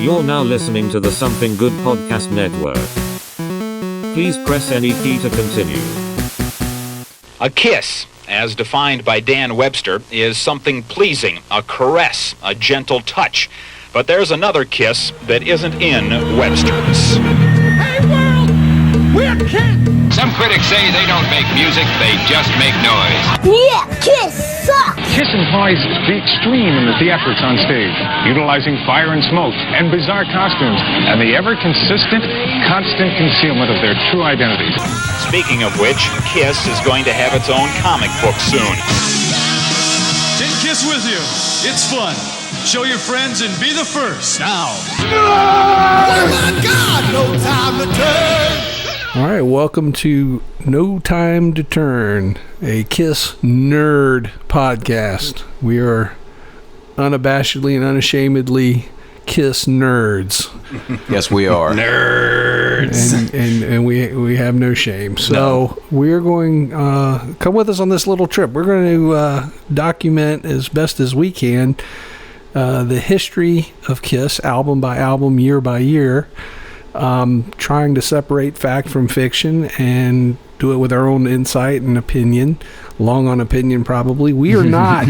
You're now listening to the Something Good Podcast Network. Please press any key to continue. A kiss, as defined by Dan Webster, is something pleasing, a caress, a gentle touch. But there's another kiss that isn't in Webster's. Hey world, we're kids! Some critics say they don't make music, they just make noise. Yeah, Kiss sucks! Kiss implies the extreme in the theatrics on stage, utilizing fire and smoke and bizarre costumes, and the ever-consistent, constant concealment of their true identities. Speaking of which, Kiss is going to have its own comic book soon. Take Kiss with you. It's fun. Show your friends and be the first. Now. Oh my God, no time to turn. All right, welcome to No Time to Turn, a Kiss nerd podcast. We are unabashedly and unashamedly Kiss nerds. Yes, we are. Nerds. And we have no shame. So we're going, come with us on this little trip. We're going to document as best as we can the history of Kiss, album by album, year by year. Trying to separate fact from fiction and do it with our own insight and opinion. Long on opinion, probably. We are not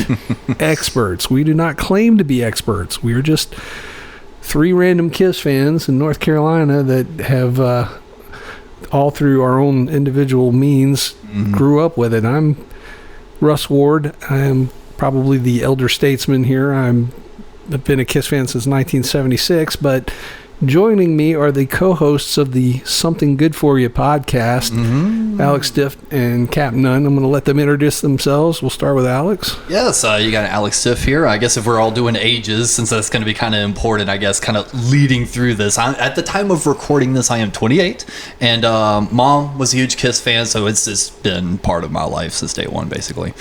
experts. We do not claim to be experts. We are just three random Kiss fans in North Carolina that have, all through our own individual means, grew up with it. I'm Russ Ward. I am probably the elder statesman here. I've been a Kiss fan since 1976, but joining me are the co-hosts of the Something Good For You podcast, Alex Stiff and Cap Nunn. I'm going to let them introduce themselves. We'll start with Alex. Yes, you got Alex Stiff here. I guess if we're all doing ages, since that's going to be kind of important, I guess, kind of leading through this. At the time of recording this, I am 28, and Mom was a huge Kiss fan, so it's just been part of my life since day one, basically.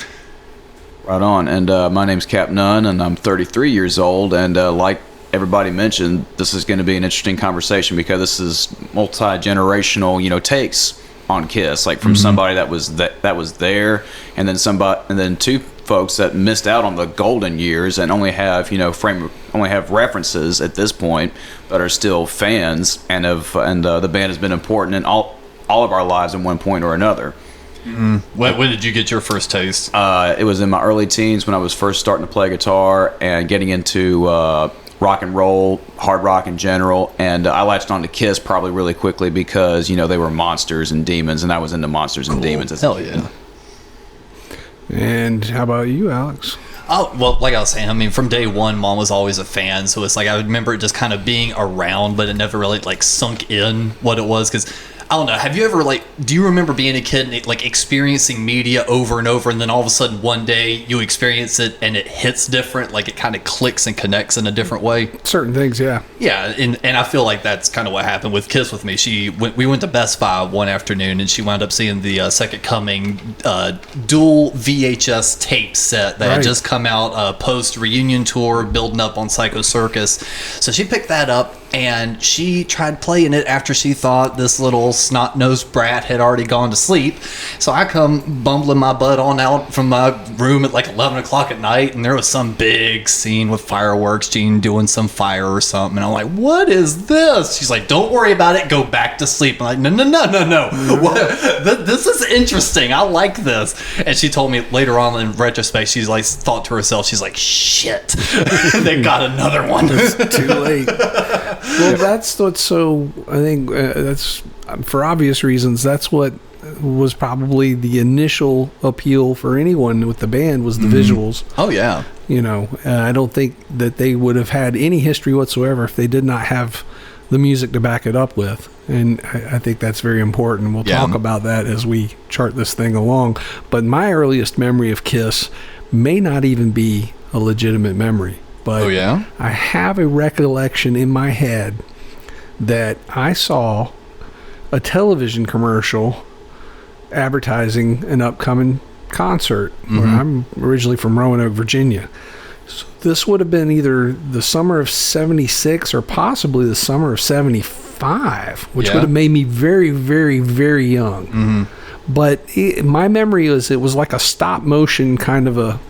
Right on. And my name's Cap Nunn, and I'm 33 years old, and like everybody mentioned, this is going to be an interesting conversation because this is multi-generational, takes on Kiss, like from somebody that was there, and then two folks that missed out on the golden years and only have references at this point, but are still fans, and the band has been important in all of our lives at one point or another. When did you get your first taste? It was in my early teens when I was first starting to play guitar and getting into rock and roll, hard rock in general, and I latched on to Kiss probably really quickly because they were monsters and demons, and I was into monsters and demons. Hell yeah! And how about you, Alex? Oh, well, like I was saying, I mean, from day one, Mom was always a fan, so it's like I remember it just kind of being around, but it never really sunk in what it was, because I don't know. Have you ever do you remember being a kid and experiencing media over and over, and then all of a sudden one day you experience it and it hits different, it kind of clicks and connects in a different way? Certain things, yeah. Yeah, and I feel like that's kind of what happened with Kiss with me. We went to Best Buy one afternoon, and she wound up seeing the Second Coming dual VHS tape set that had just come out post reunion tour, building up on Psycho Circus. So she picked that up, and she tried playing it after she thought this little snot-nosed brat had already gone to sleep. So I come bumbling my butt on out from my room at 11 o'clock at night, and there was some big scene with fireworks, Gene doing some fire or something, and I'm like, what is this? She's like, don't worry about it, go back to sleep. I'm like, no. This is interesting, I like this. And she told me later on in retrospect, she's thought to herself, she's like, shit, they got another one. It's too late. Well, that's what's so, I think that's, for obvious reasons, that's what was probably the initial appeal for anyone with the band was the visuals. Oh, yeah. I don't think that they would have had any history whatsoever if they did not have the music to back it up with. And I think that's very important. We'll talk about that as we chart this thing along. But my earliest memory of Kiss may not even be a legitimate memory. But I have a recollection in my head that I saw a television commercial advertising an upcoming concert. Where I'm originally from Roanoke, Virginia. So this would have been either the summer of 76 or possibly the summer of 75, which would have made me very, very, very young. But my memory is it was like a stop motion kind of a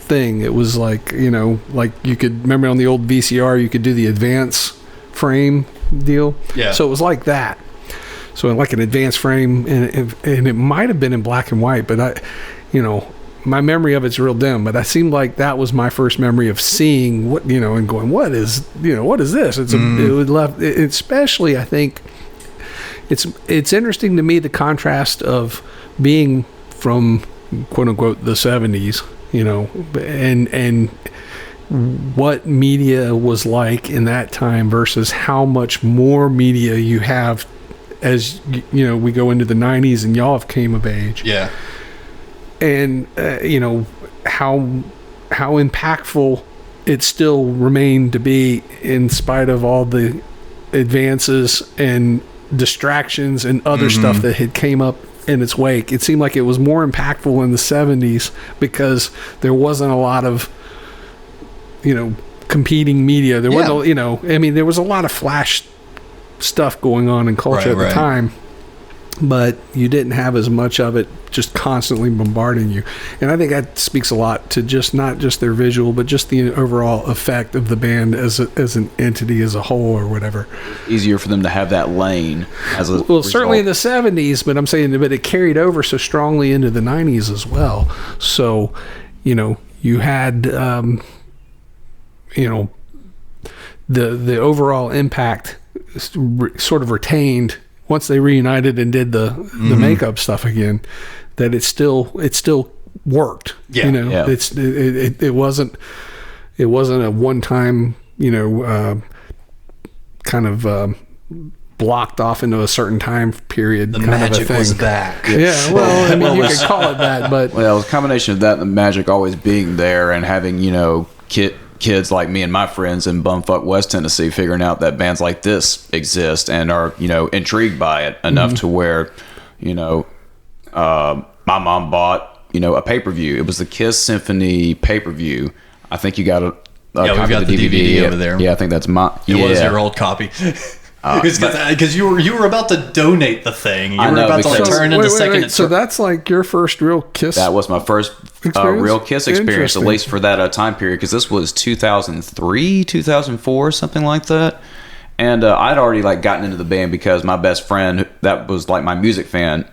thing. It was like, you know, like you could remember on the old VCR, you could do the advance frame deal. Yeah. So it was like that. So like an advanced frame, and it might have been in black and white, but my memory of it's real dim. But that seemed like that was my first memory of seeing what, and going, what is this? It would left, especially I think it's interesting to me, the contrast of being from quote unquote the 70s, and what media was like in that time versus how much more media you have as we go into the 90s and y'all have came of age. Yeah. And how impactful it still remained to be in spite of all the advances and distractions and other stuff that had came up in its wake. It seemed like it was more impactful in the 70s because there wasn't a lot of competing media. There wasn't there was a lot of flash stuff going on in culture at the time, but you didn't have as much of it just constantly bombarding you. And I think that speaks a lot to just not just their visual, but just the overall effect of the band as an entity as a whole or whatever. Easier for them to have that lane as a result. Certainly in the 70s, but I'm saying but it carried over so strongly into the 90s as well. So you had the overall impact sort of retained once they reunited and did the makeup stuff again, that it still worked. It wasn't a one-time kind of blocked off into a certain time period. The kind magic of a thing. was back. Yeah, well, I mean, you could call it that, but it was a combination of that and the magic always being there and having kids like me and my friends in bumfuck West Tennessee figuring out that bands like this exist and are intrigued by it enough to where my mom bought a pay-per-view. It was the Kiss Symphony pay-per-view. I think you got a we've got the DVD over there. Yeah, I think that's my. It was your old copy. Because you were about to donate the thing. You were about to turn into second. So that's like your first real Kiss. That was my first real Kiss experience, at least for that time period. Because this was 2003, 2004, something like that. And I'd already gotten into the band because my best friend, that was like my music fan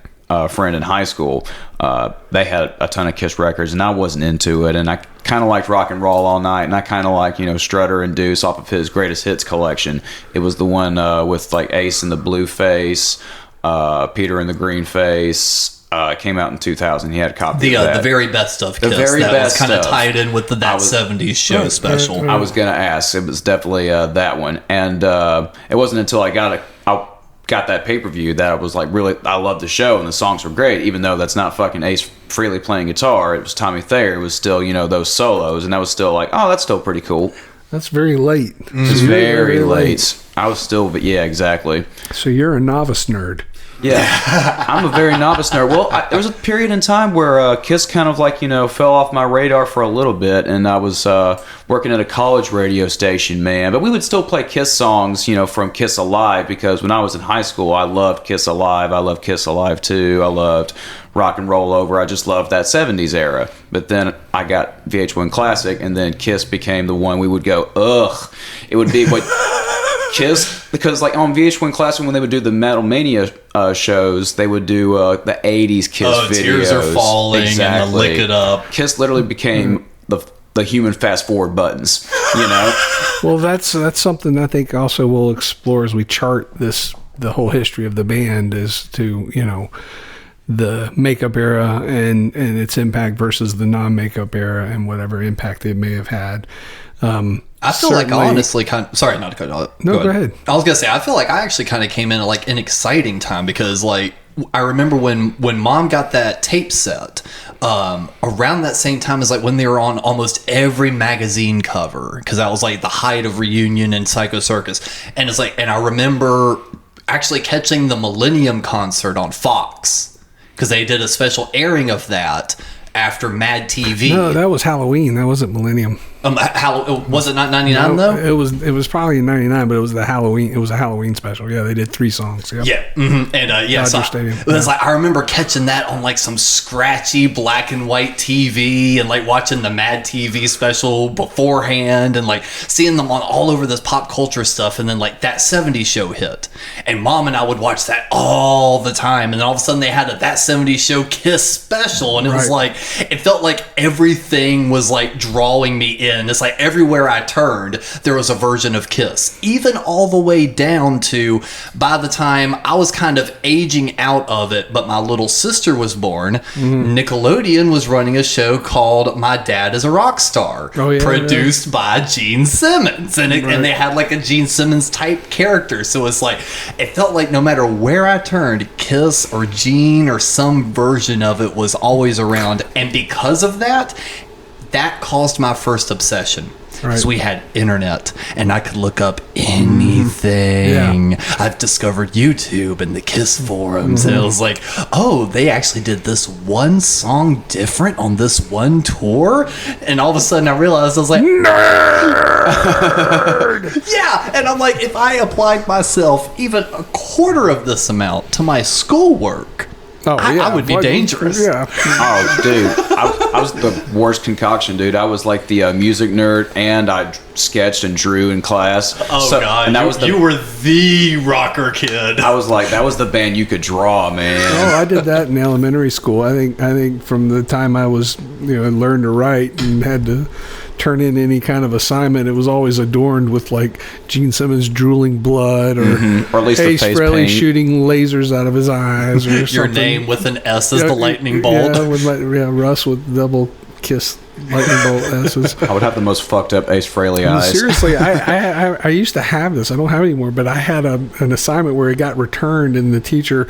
friend in high school, they had a ton of Kiss records, and I wasn't into it. And I kind of liked Rock and Roll All Night, and I kind of liked Strutter and Deuce off of his greatest hits collection. It was the one with Ace and the Blue Face, Peter and the Green Face. It came out in 2000. He had a copy of that. The very best of the Kiss. very that best was kind of tied in with that 70s show special. I was gonna ask. It was definitely that one, and it wasn't until I got that pay-per-view that I was I loved the show and the songs were great, even though that's not fucking Ace Frehley playing guitar. It was Tommy Thayer. It was still those solos, and that was still that's still pretty cool. That's very late. It's very late. I was still, but yeah, exactly. So you're a novice nerd. Yeah, I'm a very novice nerd. Well, there was a period in time where Kiss kind of fell off my radar for a little bit, and I was working at a college radio station, man. But we would still play Kiss songs, from Kiss Alive, because when I was in high school, I loved Kiss Alive. I loved Kiss Alive 2. I loved Rock and Roll Over. I just loved that 70s era. But then I got VH1 Classic, and then Kiss became the one we would go, ugh. It would be what... Kiss, because on VH1 Classic when they would do the Metal Mania shows, they would do the 80s Kiss videos. Tears Are Falling and the Lick It Up. Kiss literally became the human fast forward buttons, Well, that's something I think also we'll explore as we chart the whole history of the band, is to the makeup era and its impact versus the non-makeup era and whatever impact it may have had. I feel like honestly sorry not to cut you off. No, go ahead. I was gonna say I feel like I actually kind of came in at an exciting time, because I remember when Mom got that tape set around that same time as when they were on almost every magazine cover, because that was the height of Reunion and Psycho Circus, and it's and I remember actually catching the Millennium concert on Fox, because they did a special airing of that after Mad TV. No, that was Halloween. That wasn't Millennium. Was it not 99 though? It was probably in 99, but it was the Halloween. It was a Halloween special. Yeah, they did 3 songs. Yep. Yeah, and so Stadium. It was like I remember catching that on like some scratchy black and white TV, and like watching the Mad TV special beforehand, and like seeing them on all over this pop culture stuff, and then like that 70s show hit, and Mom and I would watch that all the time, and then all of a sudden they had That 70s Show Kiss special, and it was like it felt like everything was like drawing me in. It's like everywhere I turned, there was a version of Kiss. Even all the way down to by the time I was kind of aging out of it, but my little sister was born, Nickelodeon was running a show called My Dad is a Rock Star, produced by Gene Simmons. And they had like a Gene Simmons type character. So it's like, it felt like no matter where I turned, Kiss or Gene or some version of it was always around. And because of that caused my first obsession. Because we had internet and I could look up anything. Yeah. I've discovered YouTube and the Kiss forums, and it was like, oh, they actually did this one song different on this one tour. And all of a sudden I realized, I was like, nerd! Yeah, and I'm like, if I applied myself even a quarter of this amount to my schoolwork, I would be dangerous. Yeah. Oh, dude. I was the worst concoction, dude. I was like the music nerd, and I sketched and drew in class. Oh, God. And you were the rocker kid. I was like, that was the band you could draw, man. Oh, I did that in elementary school. I think from the time I was, learned to write and had to turn in any kind of assignment, it was always adorned with like Gene Simmons drooling blood, or at least Ace the face Frehley paint. shooting lasers out of his eyes, or your something. name with an S as the lightning bolt. Yeah, Russ with double Kiss lightning bolt S's. I would have the most fucked up Ace Frehley eyes. Seriously, I used to have this. I don't have it anymore, but I had an assignment where it got returned, and the teacher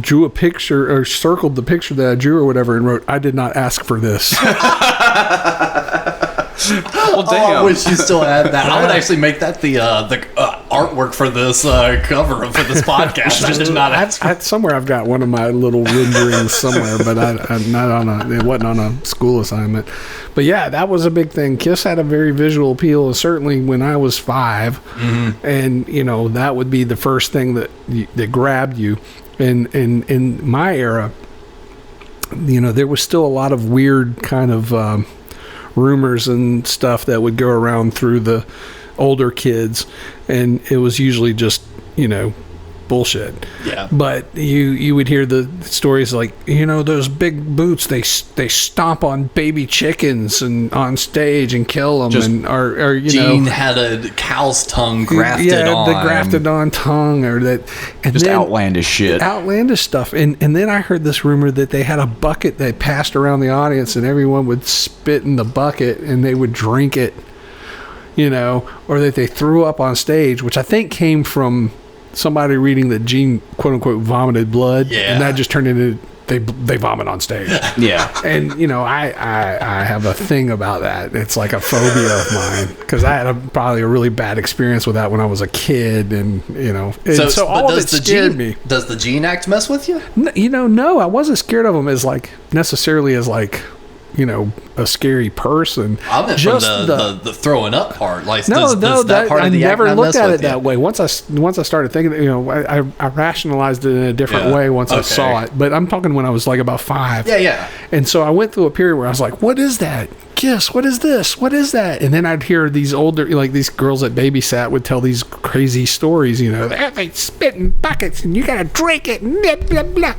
drew a picture or circled the picture that I drew or whatever and wrote, "I did not ask for this." Well, damn. Oh, I wish you still had that. I would actually make that the artwork for this cover for this podcast. I did not ask for somewhere I've got one of my little renderings somewhere, but I'm not it wasn't on a school assignment. But yeah, that was a big thing. Kiss had a very visual appeal, certainly when I was 5, and that would be the first thing that grabbed you. And in my era, there was still a lot of weird kind of rumors and stuff that would go around through the older kids, and it was usually just bullshit. Yeah. But you would hear the stories like, those big boots, they stomp on baby chickens and on stage and kill them, or Gene had a cow's tongue grafted on. the grafted on tongue, or that, and just then, outlandish shit. Outlandish stuff. And then I heard this rumor that they had a bucket that passed around the audience, and everyone would spit in the bucket and they would drink it, or that they threw up on stage, which I think came from somebody reading that Gene, quote unquote, vomited blood, and that just turned into they vomit on stage. Yeah. And I have a thing about that. It's like a phobia of mine, because I had probably a really bad experience with that when I was a kid, and so all of it scared me. Does the Gene act mess with you? No, I wasn't scared of him as necessarily as a scary person. I meant just from the throwing up part. Like, no, does that part I of the never act looked at it you? that way. Once I started thinking, I rationalized it in a different way once I saw it. But I'm talking when I was like about 5. Yeah. And so I went through a period where I was like, "What is that? Kiss? What is this? What is that?" And then I'd hear these older, these girls that babysat would tell these crazy stories. They spit in buckets and you gotta drink it. Blah blah blah.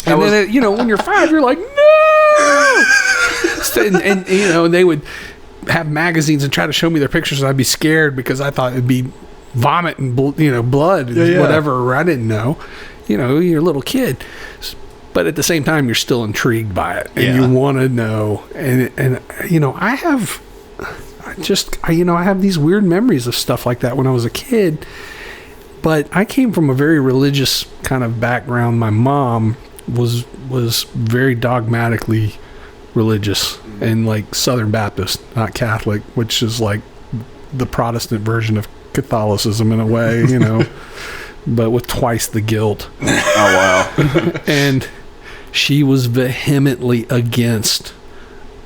And then when you're 5, you're like, no. and they would have magazines and try to show me their pictures, and I'd be scared because I thought it'd be vomit and blood, whatever. I didn't know. You're a little kid, but at the same time, you're still intrigued by it, and you want to know. And I have these weird memories of stuff like that when I was a kid. But I came from a very religious kind of background. My mom was very dogmatically religious and like Southern Baptist, not Catholic, which is like the Protestant version of Catholicism in a way, but with twice the guilt. Oh, wow. And she was vehemently against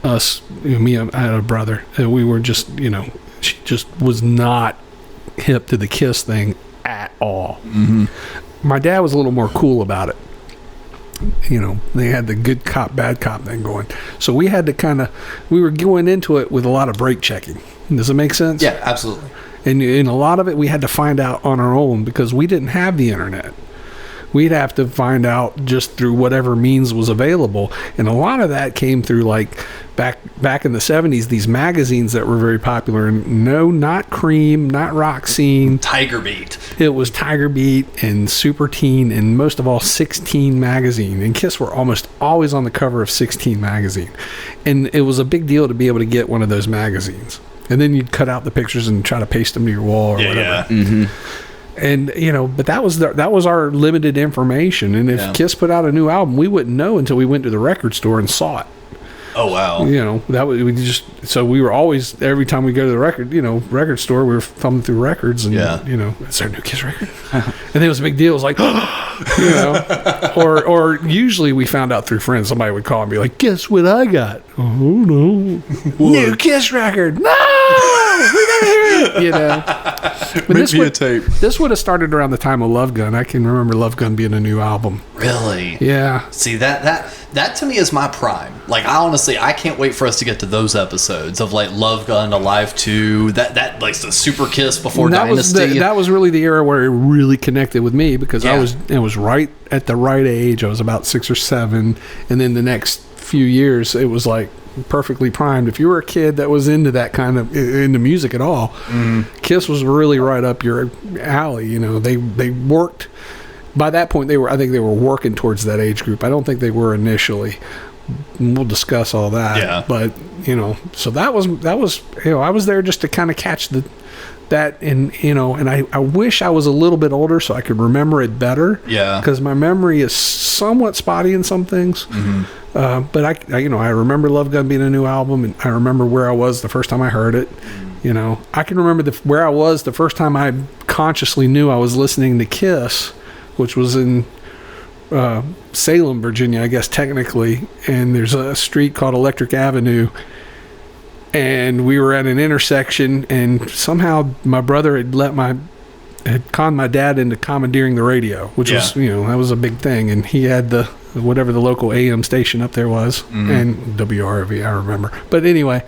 us, I had a brother, and we were just, she just was not hip to the Kiss thing at all. Mm-hmm. My dad was a little more cool about it. They had the good cop, bad cop thing going. So we had to we were going into it with a lot of brake checking. Does it make sense? Yeah, absolutely. And a lot of it we had to find out on our own because we didn't have the internet. We'd have to find out just through whatever means was available. And a lot of that came through, like, back in the 70s, these magazines that were very popular. And no, not Cream, not Rock Scene. Tiger Beat. It was Tiger Beat and Super Teen and most of all 16 magazine. And Kiss were almost always on the cover of 16 magazine. And it was a big deal to be able to get one of those magazines. And then you'd cut out the pictures and try to paste them to your wall or whatever. Yeah. Mm-hmm. And but that was our limited information. And if Kiss put out a new album, we wouldn't know until we went to the record store and saw it. Oh wow! So we were always, every time we go to the record store, we were thumbing through records and is there a new Kiss record? And it was a big deal. It was like, or usually we found out through friends. Somebody would call and be like, "Guess what I got? Oh no, new Kiss record! No, we never hear it." But Make me a tape. This would have started around the time of Love Gun. I can remember Love Gun being a new album. Really? Yeah. See, that to me is my prime. Like, I can't wait for us to get to those episodes of like Love Gun, Alive 2, that like the Super Kiss before Dynasty. That was really the era where it really connected with me because I was right at the right age. I was about 6 or 7, and then the next few years it was like perfectly primed. If you were a kid that was into that kind of into music at all, Kiss was really right up your alley. They worked. By that point, I think they were working towards that age group. I don't think they were initially. And we'll discuss all that. Yeah. But so that was I was there just to kind of catch that, and and I wish I was a little bit older so I could remember it better. Yeah. Because my memory is somewhat spotty in some things. Mm-hmm. But I remember Love Gun being a new album, and I remember where I was the first time I heard it. I can remember where I was the first time I consciously knew I was listening to Kiss, which was in Salem, Virginia, I guess technically, and there's a street called Electric Avenue, and we were at an intersection, and somehow my brother had conned my dad into commandeering the radio, which was that was a big thing, and he had whatever the local AM station up there was, and WRV, I remember. But anyway,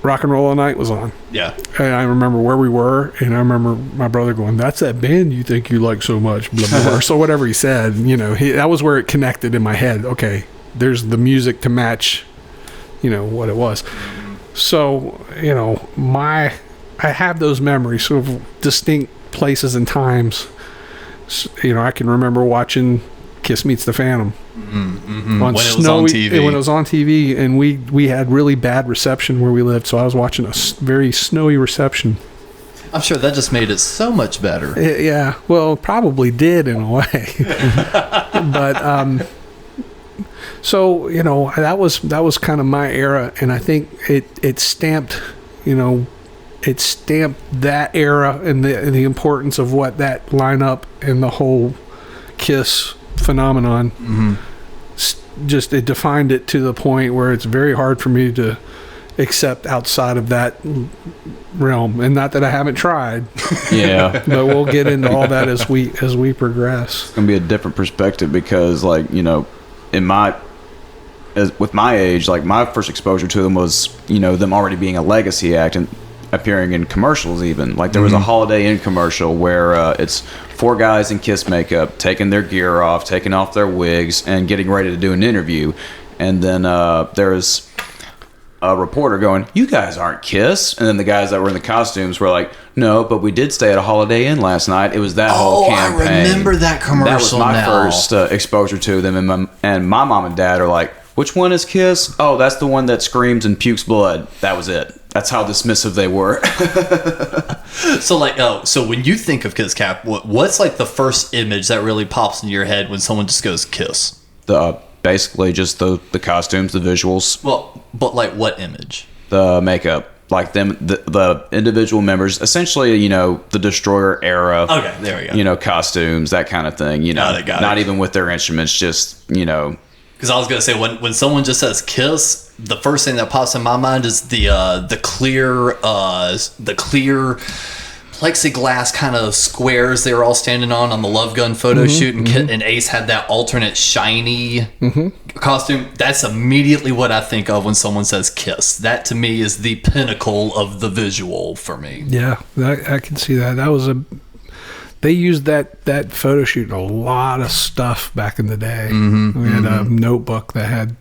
Rock and Roll All Night was on. Yeah. And I remember where we were, and I remember my brother going, "That's that band you think you like so much," blah, blah, blah. So whatever he said, that was where it connected in my head. Okay, there's the music to match, what it was. So, I have those memories of distinct places and times. I can remember watching Kiss Meets the Phantom when it was on TV. When it was on TV, and we had really bad reception where we lived, so I was watching a very snowy reception. I'm sure that just made it so much better. Yeah, well, it probably did in a way. But so that was kind of my era, and I think it stamped that era and the importance of what that lineup and the whole Kiss phenomenon. Just it defined it to the point where it's very hard for me to accept outside of that realm, and not that I haven't tried. Yeah. But we'll get into all that as we progress. It's gonna be a different perspective because, like, with my age, like, my first exposure to them was them already being a legacy act and appearing in commercials. Even like there was a Holiday Inn commercial where it's 4 guys in Kiss makeup taking their gear off, taking off their wigs, and getting ready to do an interview, and then there's a reporter going, "You guys aren't Kiss," and then the guys that were in the costumes were like, "No, but we did stay at a Holiday Inn last night." It was that whole campaign. I remember that commercial. That was my first exposure to them, and my mom and dad are like, "Which one is Kiss?" "Oh, that's the one that screams and pukes blood." That was it. That's how dismissive they were. So when you think of Kiss, Cap, what's like the first image that really pops into your head when someone just goes Kiss? Basically just the costumes, the visuals. Well, but like what image? The makeup, like them, the individual members, essentially, the Destroyer era. Okay, there we go. Costumes, that kind of thing. Got it. Not even with their instruments, just Because I was gonna say when someone just says Kiss, the first thing that pops in my mind is the clear plexiglass kind of squares they were all standing on the Love Gun photo shoot, and Ace had that alternate shiny costume. That's immediately what I think of when someone says Kiss. That to me is the pinnacle of the visual for me. Yeah, I can see that. That was they used that photo shoot in a lot of stuff back in the day. We had a notebook that had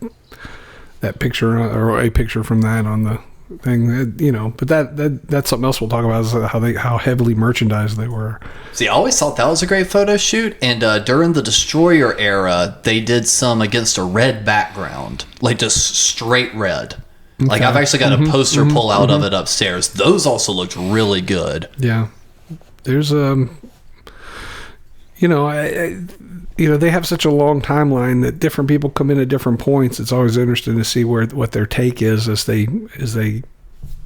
that picture or a picture from that on the thing, but that's something else we'll talk about, is how heavily merchandised they were. See, I always thought that was a great photo shoot, and during the Destroyer era, they did some against a red background, like just straight red. Okay. Like I've actually got a poster pull out of it upstairs. Those also looked really good. Yeah, there's they have such a long timeline that different people come in at different points. It's always interesting to see what their take is as they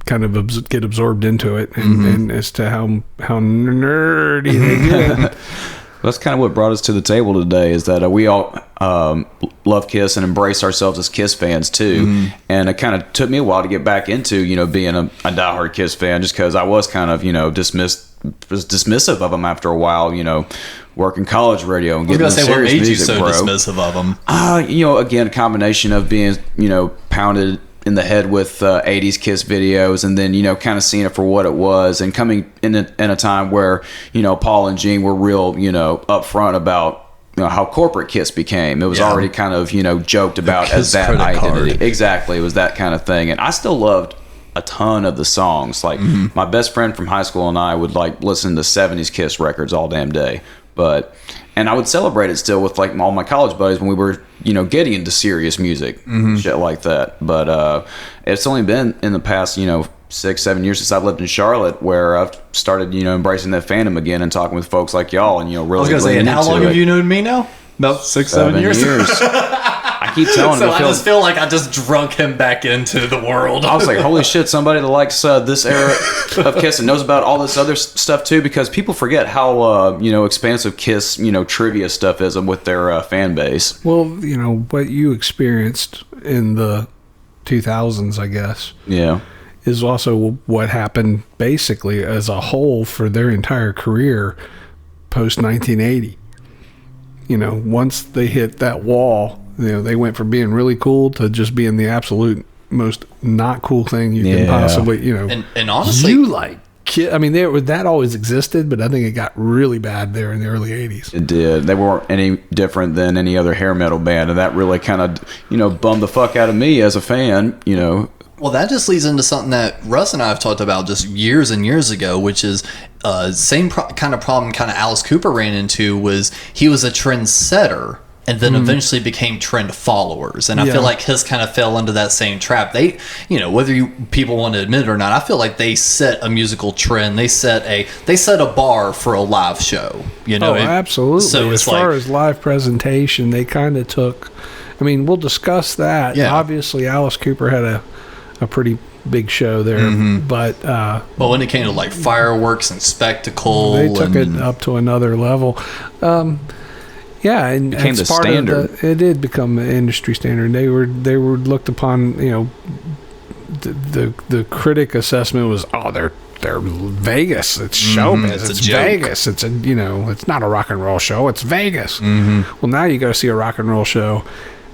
kind of get absorbed into it, and as to how nerdy they get. That's kind of what brought us to the table today, is that we all love Kiss and embrace ourselves as Kiss fans too. And it kind of took me a while to get back into being a diehard Kiss fan, just because I was kind of dismissive of them after a while, working college radio and getting serious music. What made you so dismissive of them? Again, a combination of being pounded in the head with 80s Kiss videos, and then kind of seeing it for what it was, and coming in a time where Paul and Gene were real upfront about how corporate Kiss became. It was already kind of joked about as that identity. Exactly, it was that kind of thing. And I still loved a ton of the songs. Like my best friend from high school and I would listen to 70s Kiss records all damn day. And I would celebrate it still with all my college buddies when we were getting into serious music, shit like that. But it's only been in the past 6-7 years since I've lived in Charlotte where I've started embracing that fandom again and talking with folks like y'all, and really. I was gonna say, and how long have you known me now? About 6-7 years. I keep telling him. So I just feel like I just drunk him back into the world. I was like, holy shit, somebody that likes this era of Kiss and knows about all this other stuff too, because people forget how expansive Kiss trivia stuff is with their fan base. Well, what you experienced in the 2000s, I guess. Yeah. Is also what happened basically as a whole for their entire career post 1980. Once they hit that wall, they went from being really cool to just being the absolute most not cool thing you can possibly, And honestly, you like Kiss. I mean, that always existed, but I think it got really bad there in the early 80s. It did. They weren't any different than any other hair metal band, and that really kind of, bummed the fuck out of me as a fan, Well, that just leads into something that Russ and I have talked about just years and years ago, which is same kind of problem kind of Alice Cooper ran into. Was he was a trendsetter and then eventually became trend followers, and I feel like his kind of fell into that same trap. They, whether people want to admit it or not, I feel like they set a musical trend. They set a bar for a live show. Absolutely. So as far as live presentation, they kind of took. I mean, we'll discuss that. Yeah. Obviously, Alice Cooper had a pretty big show there, but when it came to fireworks and spectacle, they took it up to another level. And became the standard. It did become an industry standard. They were looked upon. The critic assessment was, they're Vegas. It's showbiz. It's Vegas. It's it's not a rock and roll show. It's Vegas. Well, now you go to see a rock and roll show,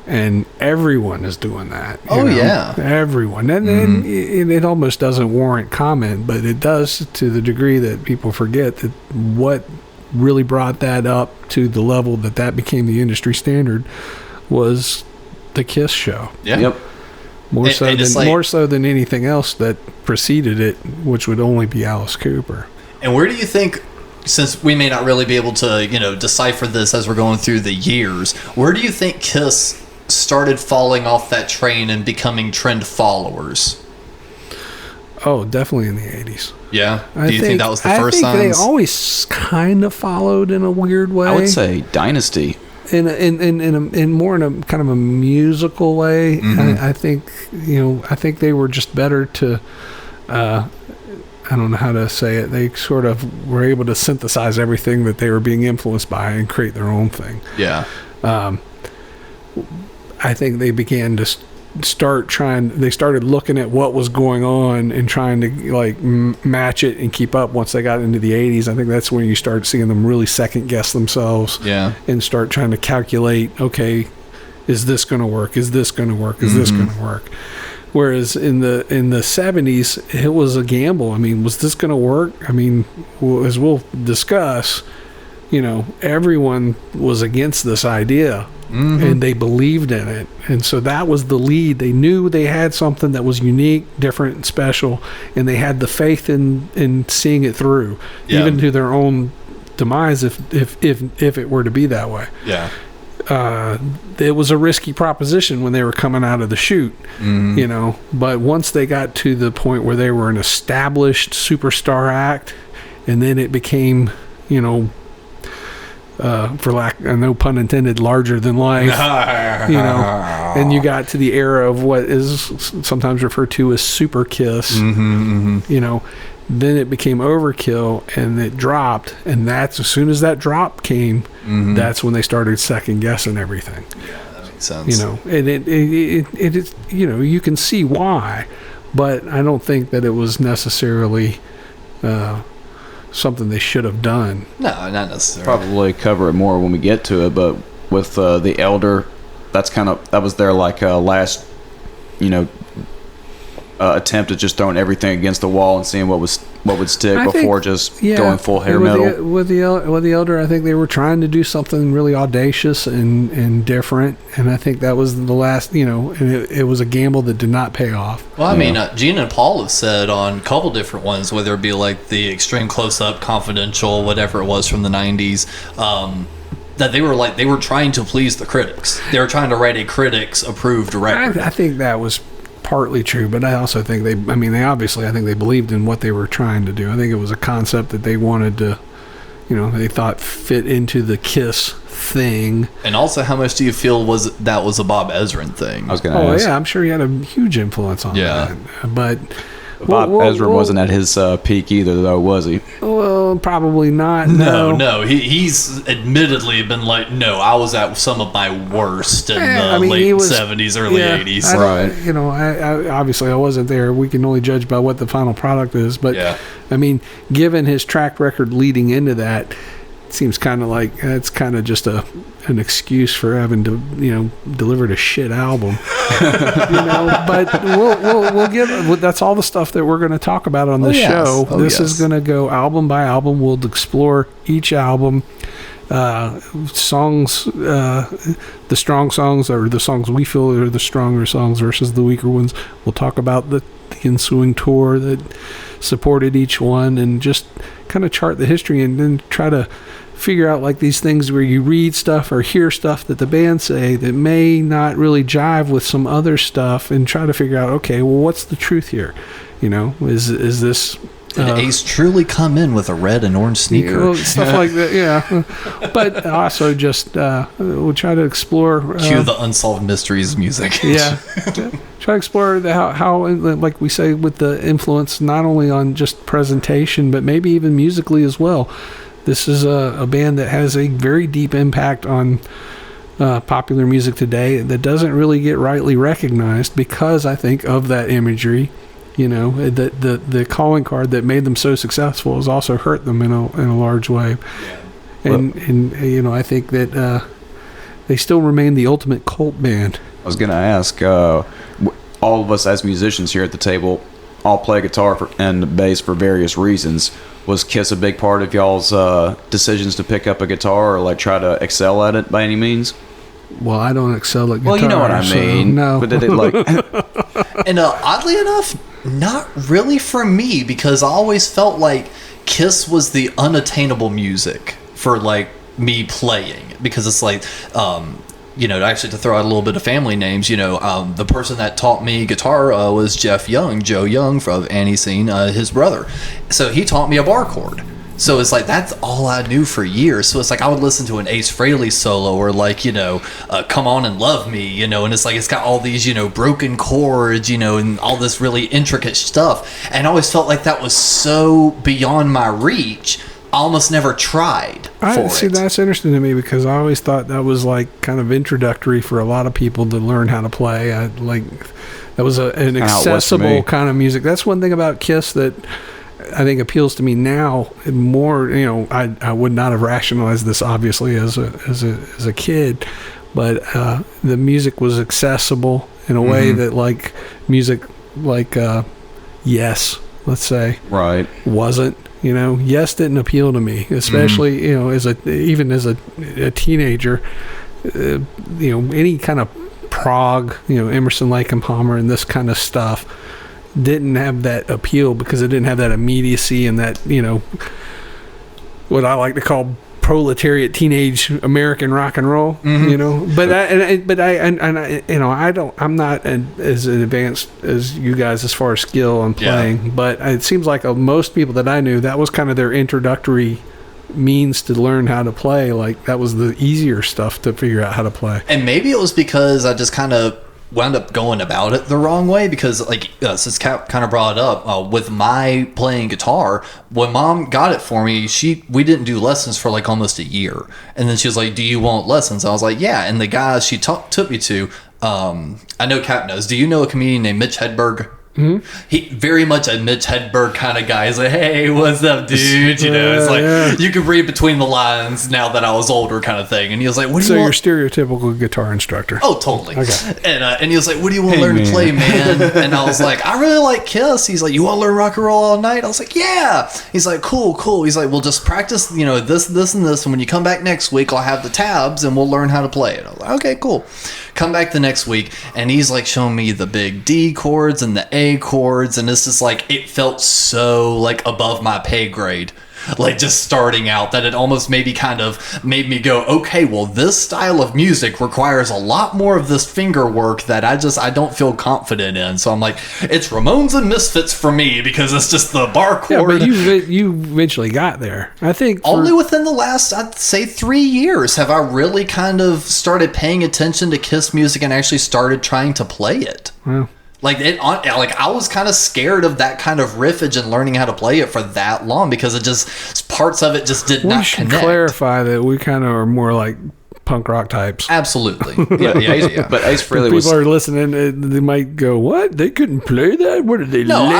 and everyone is doing that. Everyone. And it almost doesn't warrant comment, but it does to the degree that people forget that what really brought that up to the level that became the industry standard was the Kiss show. Yeah. Yep. More so than anything else that preceded it, which would only be Alice Cooper. And where do you think, since we may not really be able to, decipher this as we're going through the years, where do you think Kiss started falling off that train and becoming trend followers? Oh, definitely in the 80s. Yeah? Do you think that was the first signs? They always kind of followed in a weird way. I would say Dynasty. In more in a kind of a musical way. I think they were just better to I don't know how to say it. They sort of were able to synthesize everything that they were being influenced by and create their own thing. Yeah. I think they began to they started looking at what was going on and trying to like match it and keep up once they got into the 80s. I think that's when you start seeing them really second guess themselves and start trying to calculate, okay, is this going to work? Is this going to work? Is this going to work? Whereas in the 70s, it was a gamble. I mean, was this going to work? I mean, as we'll discuss, everyone was against this idea. And they believed in it, and so that was the lead. They knew they had something that was unique, different, and special, and they had the faith in seeing it through, even to their own demise, if it were to be that way. It was a risky proposition when they were coming out of the chute, but once they got to the point where they were an established superstar act, and then it became, for lack, no pun intended, larger than life, and you got to the era of what is sometimes referred to as super Kiss, then it became overkill and it dropped, and that's as soon as that drop came, that's when they started second guessing everything. Yeah, that makes sense. And it is, you can see why, but I don't think that it was necessarily something they should have done. No, not necessarily. Probably cover it more when we get to it, but with the Elder, that was their last, attempt at just throwing everything against the wall and seeing what would stick before just going full hair metal. With the Elder, I think they were trying to do something really audacious and different, and I think that was the last, and it was a gamble that did not pay off. Well, I mean, Gina and Paul have said on a couple different ones, whether it be like the Extreme Close-Up, Confidential, whatever it was from the 90s, that they were trying to please the critics. They were trying to write a critics-approved record. I think that was partly true, but I also think I think they believed in what they were trying to do. I think it was a concept that they wanted to, they thought fit into the Kiss thing. And also, how much do you feel was a Bob Ezrin thing? I was going to ask. Yeah, I'm sure he had a huge influence on that. But Bob Ezrin wasn't at his peak either, though, was he? Well, probably not. No. He's admittedly been like, no, I was at some of my worst in the late 70s, early 80s. I obviously I wasn't there. We can only judge by what the final product is. But, I mean, given his track record leading into that, it seems kind of like it's kind of just an excuse for having to, delivered a shit album. But we'll give. That's all the stuff that we're going to talk about on this show. This is going to go album by album. We'll explore each album, songs, the strong songs, or the songs we feel are the stronger songs versus the weaker ones. We'll talk about the ensuing tour that supported each one, and just kind of chart the history, and then try to figure out like these things where you read stuff or hear stuff that the band say that may not really jive with some other stuff, and try to figure out, okay, well, what's the truth here? Is this did Ace truly come in with a red and orange sneaker? Stuff like that, But also just we'll try to explore cue the Unsolved Mysteries music. Try to explore how, like we say, with the influence not only on just presentation, but maybe even musically as well. This is a band that has a very deep impact on popular music today that doesn't really get rightly recognized because, I think, of that imagery. The calling card that made them so successful has also hurt them in a large way. And I think that they still remain the ultimate cult band. I was going to ask, all of us as musicians here at the table all play guitar and bass for various reasons. Was Kiss a big part of y'all's decisions to pick up a guitar or try to excel at it by any means? Well, I don't excel at guitar. Well, you know what I mean. No. But did it And oddly enough, not really for me, because I always felt like Kiss was the unattainable music for me playing, because it's actually, to throw out a little bit of family names, the person that taught me guitar was Jeff Young, Joe Young from Annie Scene, his brother. So he taught me a bar chord. So it's that's all I knew for years. So it's I would listen to an Ace Frehley solo or Come On and Love Me, and it's it's got all these, broken chords, and all this really intricate stuff. And I always felt like that was so beyond my reach almost never tried That's interesting to me because I always thought that was like kind of introductory for a lot of people to learn how to play. That was an accessible kind of music. That's one thing about Kiss that I think appeals to me now more. I would not have rationalized this obviously as a kid, but the music was accessible in a way that like music like Yes, let's say, right, wasn't. Yes didn't appeal to me, especially as a teenager. Any kind of prog, Emerson, Lake and Palmer, and this kind of stuff didn't have that appeal because it didn't have that immediacy and that what I like to call proletariat teenage American rock and roll. But I'm not as advanced as you guys as far as skill on playing, but it seems like most people that I knew, that was kind of their introductory means to learn how to play. Like that was the easier stuff to figure out how to play. And maybe it was because I just kind of wound up going about it the wrong way because since Cap kind of brought it up with my playing guitar, when Mom got it for me, we didn't do lessons for like almost a year, and then she was like, do you want lessons? I was like, yeah. And the guy she took me to, I know Cap knows, do you know a comedian named Mitch Hedberg? He very much a Mitch Hedberg kind of guy. He's like, hey, what's up, dude? It's like you could read between the lines now that I was older, kind of thing. And he was like, "What do you want?" So your stereotypical guitar instructor. Oh, totally. Okay. And he was like, "What do you want to learn to play, man?" And I was like, "I really like Kiss." He's like, "You want to learn rock and roll all night?" I was like, "Yeah." He's like, "Cool." He's like, "Well, just practice, this, and this. And when you come back next week, I'll have the tabs, and we'll learn how to play it." I was like, "Okay, cool." Come back the next week, and he's like showing me the big D chords and the A chords, and it's just like it felt so like above my pay grade, like just starting out, that it almost maybe kind of made me go, okay, well, this style of music requires a lot more of this finger work that I don't feel confident in. So I'm like, it's Ramones and Misfits for me because it's just the bar chord. Yeah, but you eventually got there. I think only within the last, I'd say 3 years have I really kind of started paying attention to Kiss music and actually started trying to play it. Wow. Like I was kind of scared of that kind of riffage and learning how to play it for that long because it just parts of it just did not connect. We should clarify that we kind of are more like punk rock types. Absolutely. Yeah. But Ace Frehley people are listening, they might go, "What? They couldn't play that? What did they?" No, we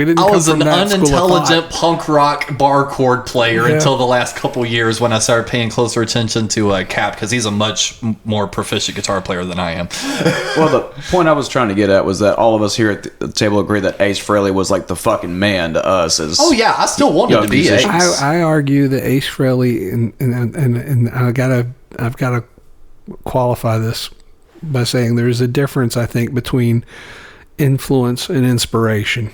didn't. I was an unintelligent punk rock bar chord player until the last couple years when I started paying closer attention to Cap because he's a much more proficient guitar player than I am. Well, the point I was trying to get at was that all of us here at the table agree that Ace Frehley was like the fucking man to us. I still wanted to be Ace. I argue that Ace Frehley and I've got to qualify this by saying there's a difference, I think, between influence and inspiration.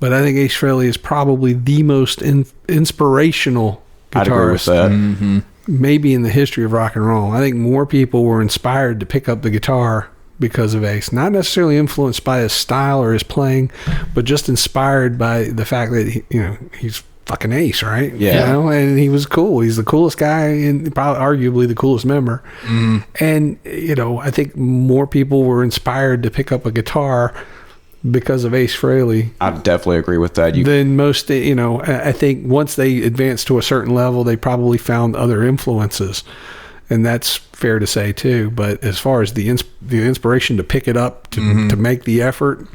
But I think Ace Frehley is probably the most inspirational guitarist. I'd agree with that. Maybe in the history of rock and roll. I think more people were inspired to pick up the guitar because of Ace. Not necessarily influenced by his style or his playing, but just inspired by the fact that he's fucking Ace, right? Yeah. And he was cool. He's the coolest guy and probably arguably the coolest member. And, I think more people were inspired to pick up a guitar because of Ace Frehley. I definitely agree with that. Than most, I think once they advanced to a certain level, they probably found other influences. And that's fair to say too. But as far as the inspiration to pick it up, to make the effort,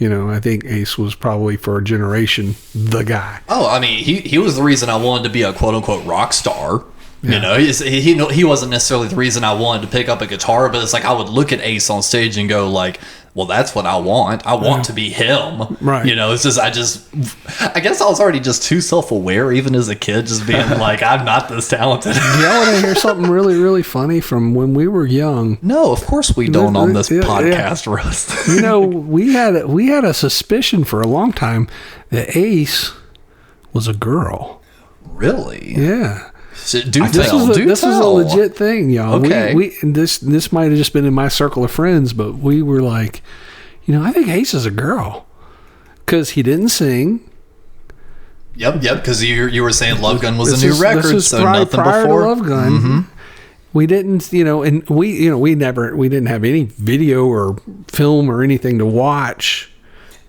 I think Ace was probably for a generation the guy. Oh, I mean, he was the reason I wanted to be a quote unquote rock star. Yeah. He wasn't necessarily the reason I wanted to pick up a guitar, but it's like I would look at Ace on stage and go like, well, that's what I want. I want to be him. Right. It's just, I guess I was already just too self-aware, even as a kid, just being like, I'm not this talented. Y'all want to hear something really, really funny from when we were young? No, of course we don't on this podcast, Russ. We had a suspicion for a long time that Ace was a girl. Really? Yeah. This is a legit thing, y'all. Okay. This might have just been in my circle of friends, but we were like, I think Ace is a girl because he didn't sing. Yep. Because you were saying Love Gun was a new record, this is so prior nothing before to Love Gun. We didn't, and we didn't have any video or film or anything to watch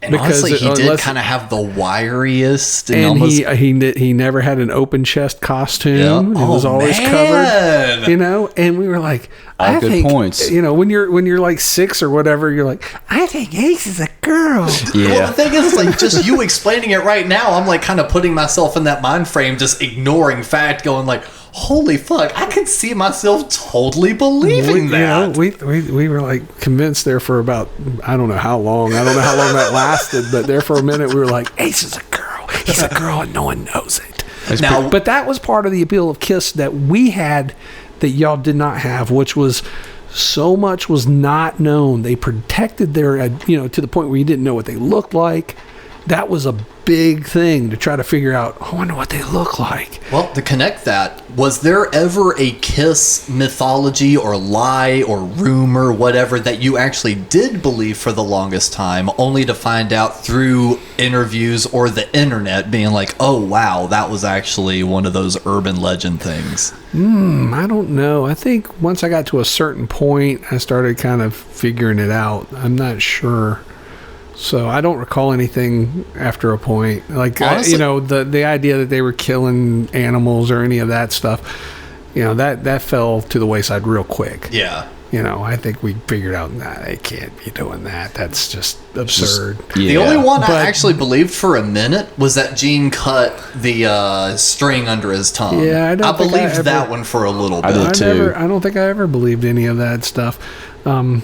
And honestly, he did kind of have the wiriest, and almost he never had an open chest costume. It was always covered, And we were like, all good points. When you're like 6 or whatever, you're like, I think Ace is a girl. Yeah. Well, the thing is, like, just you explaining it right now, I'm like kind of putting myself in that mind frame, just ignoring fact, going like, holy fuck, I could see myself totally believing that. We were like convinced there for about, I don't know how long that lasted, but there for a minute we were like, Ace is a girl. He's a girl and no one knows it. But that was part of the appeal of Kiss that we had that y'all did not have, which was so much was not known. They protected their, to the point where you didn't know what they looked like. That was a big thing to try to figure out, I wonder what they look like. Well, to connect that, was there ever a Kiss mythology or lie or rumor, whatever, that you actually did believe for the longest time, only to find out through interviews or the internet being like, oh, wow, that was actually one of those urban legend things? I don't know. I think once I got to a certain point, I started kind of figuring it out. I'm not sure. So I don't recall anything after a point. Like, honestly, the idea that they were killing animals or any of that stuff, that fell to the wayside real quick. Yeah. I think we figured out, they can't be doing that. That's just absurd. The only one I actually believed for a minute was that Gene cut the string under his tongue. Yeah, I believed that one for a little bit. I did too. I don't think I ever believed any of that stuff. I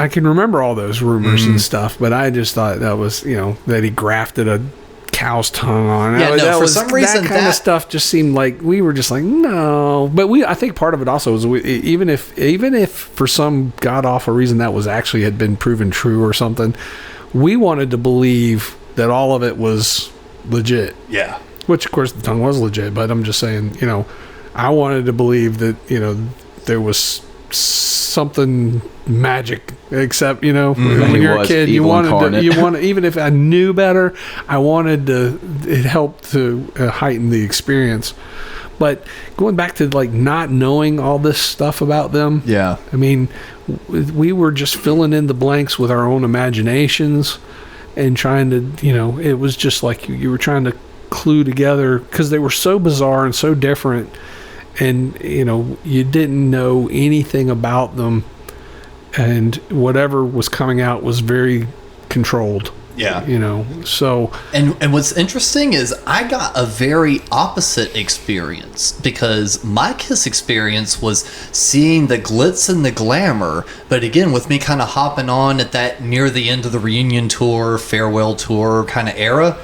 can remember all those rumors and stuff, but I just thought that was, that he grafted a cow's tongue on. Yeah, for some reason that kind of stuff just seemed like we were just like, no. But I think part of it also was even if for some god awful reason that was actually had been proven true or something, we wanted to believe that all of it was legit. Yeah. Which of course the tongue was legit, but I'm just saying, I wanted to believe that, there was something magic, except when you're a kid, you want even if I knew better, I wanted it helped to heighten the experience. But going back to like not knowing all this stuff about them, I mean, we were just filling in the blanks with our own imaginations and trying to, it was just like you were trying to clue together because they were so bizarre and so different. And, you didn't know anything about them. And whatever was coming out was very controlled. Yeah. So. And what's interesting is I got a very opposite experience because my Kiss experience was seeing the glitz and the glamour. But again, with me kind of hopping on at that near the end of the reunion tour, farewell tour kind of era,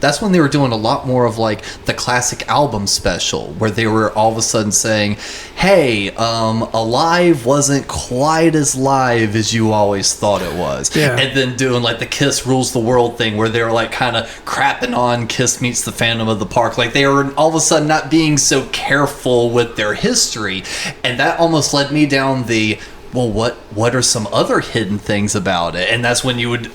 that's when they were doing a lot more of like the classic album special where they were all of a sudden saying, hey, Alive wasn't quite as live as you always thought it was. Yeah. And then doing like the Kiss Rules the World thing where they were like kind of crapping on Kiss Meets the Phantom of the Park. Like they were all of a sudden not being so careful with their history. And that almost led me down the, well, what are some other hidden things about it? And that's when you would...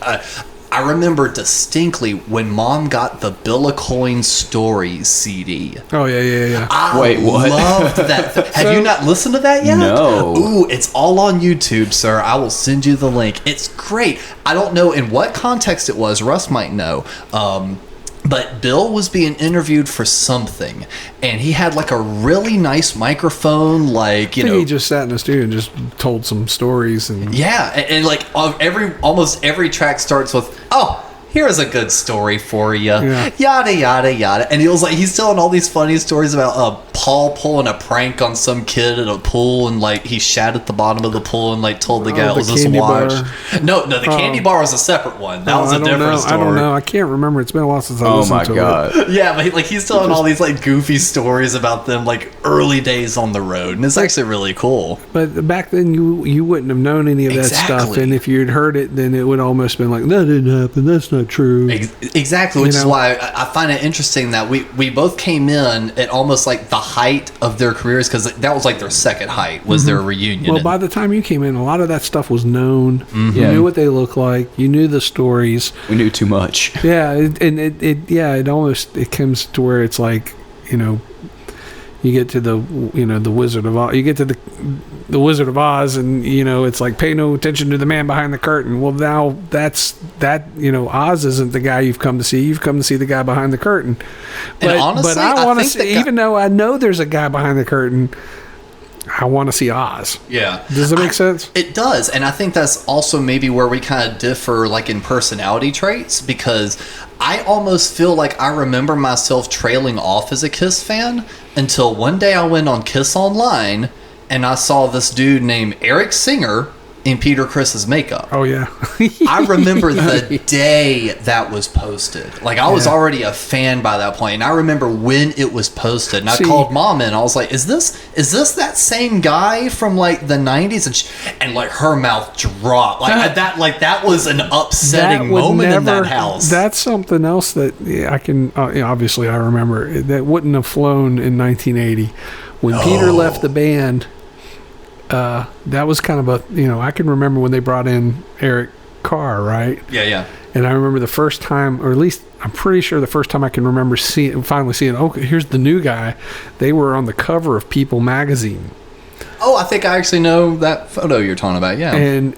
I remember distinctly when Mom got the Bill Coin Stories CD. Oh, yeah. Wait, what? Loved that. Have you not listened to that yet? No. Ooh, it's all on YouTube, sir. I will send you the link. It's great. I don't know in what context it was. Russ might know. But Bill was being interviewed for something, and he had like a really nice microphone, like I think he just sat in the studio and just told some stories, and and like almost every track starts with, oh, here's a good story for you, yada yada yada, and he was like he's telling all these funny stories about Paul pulling a prank on some kid at a pool, and like he shat at the bottom of the pool and like told the guy it was his watch. No, the candy bar was a separate one. That was a different story. I don't know. I can't remember. It's been a while since I listened to it. Oh my god. Yeah, but like he's telling all these like goofy stories about them like early days on the road, and it's actually really cool. But back then you wouldn't have known any of that stuff, and if you'd heard it, then it would almost been like, that didn't happen. That's not true. Exactly, which is why I find it interesting that we both came in at almost like the height of their careers, because that was like their second height was their reunion. Well, by the time you came in, a lot of that stuff was known. You knew what they looked like. You knew the stories. We knew too much. Yeah, it comes to where it's like, you get to the Wizard of Oz. You get to the Wizard of Oz, and it's like, pay no attention to the man behind the curtain. Well, now that's Oz isn't the guy you've come to see. You've come to see the guy behind the curtain. And honestly, but I want to see, even though I know there's a guy behind the curtain, I want to see Oz. Yeah. Does it make sense? It does. And I think that's also maybe where we kind of differ, like in personality traits, because I almost feel like I remember myself trailing off as a Kiss fan until one day I went on Kiss Online and I saw this dude named Eric Singer in Peter Criss's makeup. Oh, yeah. I remember the day that was posted. Like, I was already a fan by that point, and I remember when it was posted. And I called Mom in. I was like, "Is this that same guy from like the '90s?" And like her mouth dropped. Like that was an upsetting moment in that house. That's something else that I can obviously I remember that wouldn't have flown in 1980 when Peter left the band. That was kind of I can remember when they brought in Eric Carr, right? Yeah. And I remember the first time, or at least I'm pretty sure the first time I can remember finally seeing, oh, here's the new guy. They were on the cover of People magazine. Oh, I think I actually know that photo you're talking about, yeah. And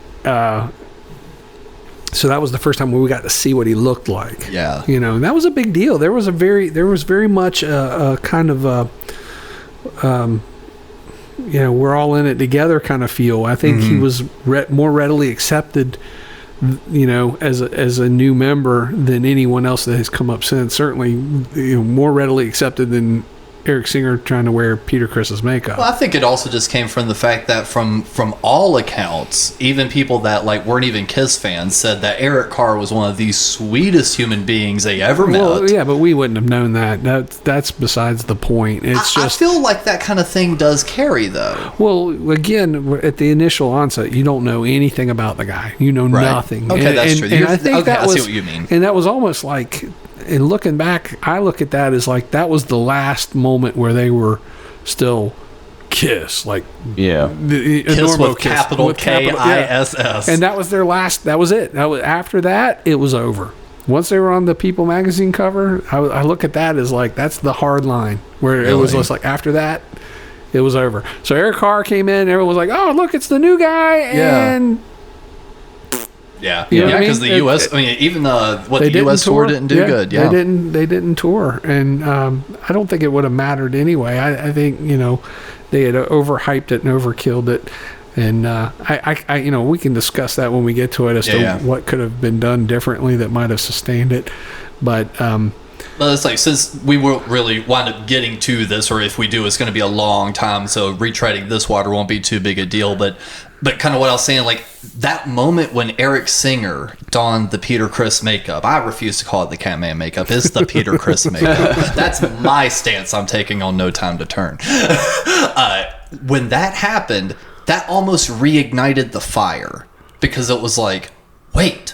so that was the first time when we got to see what he looked like. Yeah. And that was a big deal. There was very much a kind of we're all in it together kind of feel. I think he was more readily accepted, as a new member than anyone else that has come up since. Certainly, more readily accepted than Eric Singer trying to wear Peter Criss's makeup. Well, I think it also just came from the fact that from all accounts, even people that like weren't even Kiss fans said that Eric Carr was one of the sweetest human beings they ever met. Well, yeah, but we wouldn't have known that. That's besides the point. It's I feel like that kind of thing does carry, though. Well, again, at the initial onset, you don't know anything about the guy. You know nothing. Okay, that's true. And I think I see what you mean. And that was almost like, and looking back, I look at that as like that was the last moment where they were still Kiss, like Kiss with capital K-I-S-S. And that was their last. That was it. After that, it was over. Once they were on the People magazine cover, I look at that as like that's the hard line where it was just like after that, it was over. So Eric Carr came in, and everyone was like, "Oh, look, it's the new guy," and. Yeah, because the U.S. even the U.S. tour didn't do good. Yeah, they didn't tour, and I don't think it would have mattered anyway. I think they had overhyped it and overkilled it, and I we can discuss that when we get to it as to what could have been done differently that might have sustained it, but. But it's like, since we won't really wind up getting to this, or if we do, it's going to be a long time, so retreading this water won't be too big a deal. But kind of what I was saying, like that moment when Eric Singer donned the Peter Criss makeup, I refuse to call it the Catman makeup. It's the Peter Criss makeup. That's my stance I'm taking on No Time to Turn. When that happened, that almost reignited the fire, because it was like, wait,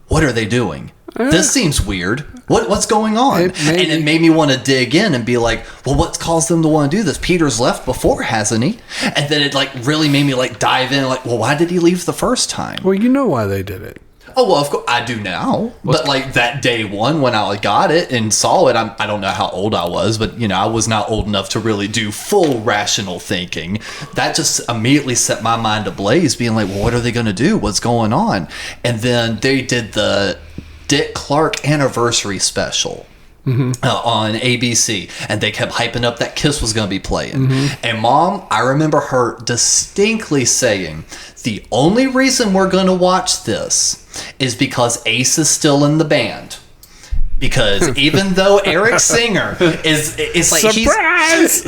what are they doing? This seems weird. What's going on? And it made me want to dig in and be like, well, what's caused them to want to do this? Peter's left before, hasn't he? And then it like really made me like dive in, like, well, why did he leave the first time? Well, you know why they did it. Oh, well, of course, I do now. But like that day one when I got it and saw it, I don't know how old I was, but I was not old enough to really do full rational thinking. That just immediately set my mind ablaze, being like, well, what are they going to do? What's going on? And then they did the Dick Clark anniversary special on ABC, and they kept hyping up that Kiss was going to be playing. And Mom, I remember her distinctly saying, the only reason we're going to watch this is because Ace is still in the band. Because even though Eric Singer is like, surprise!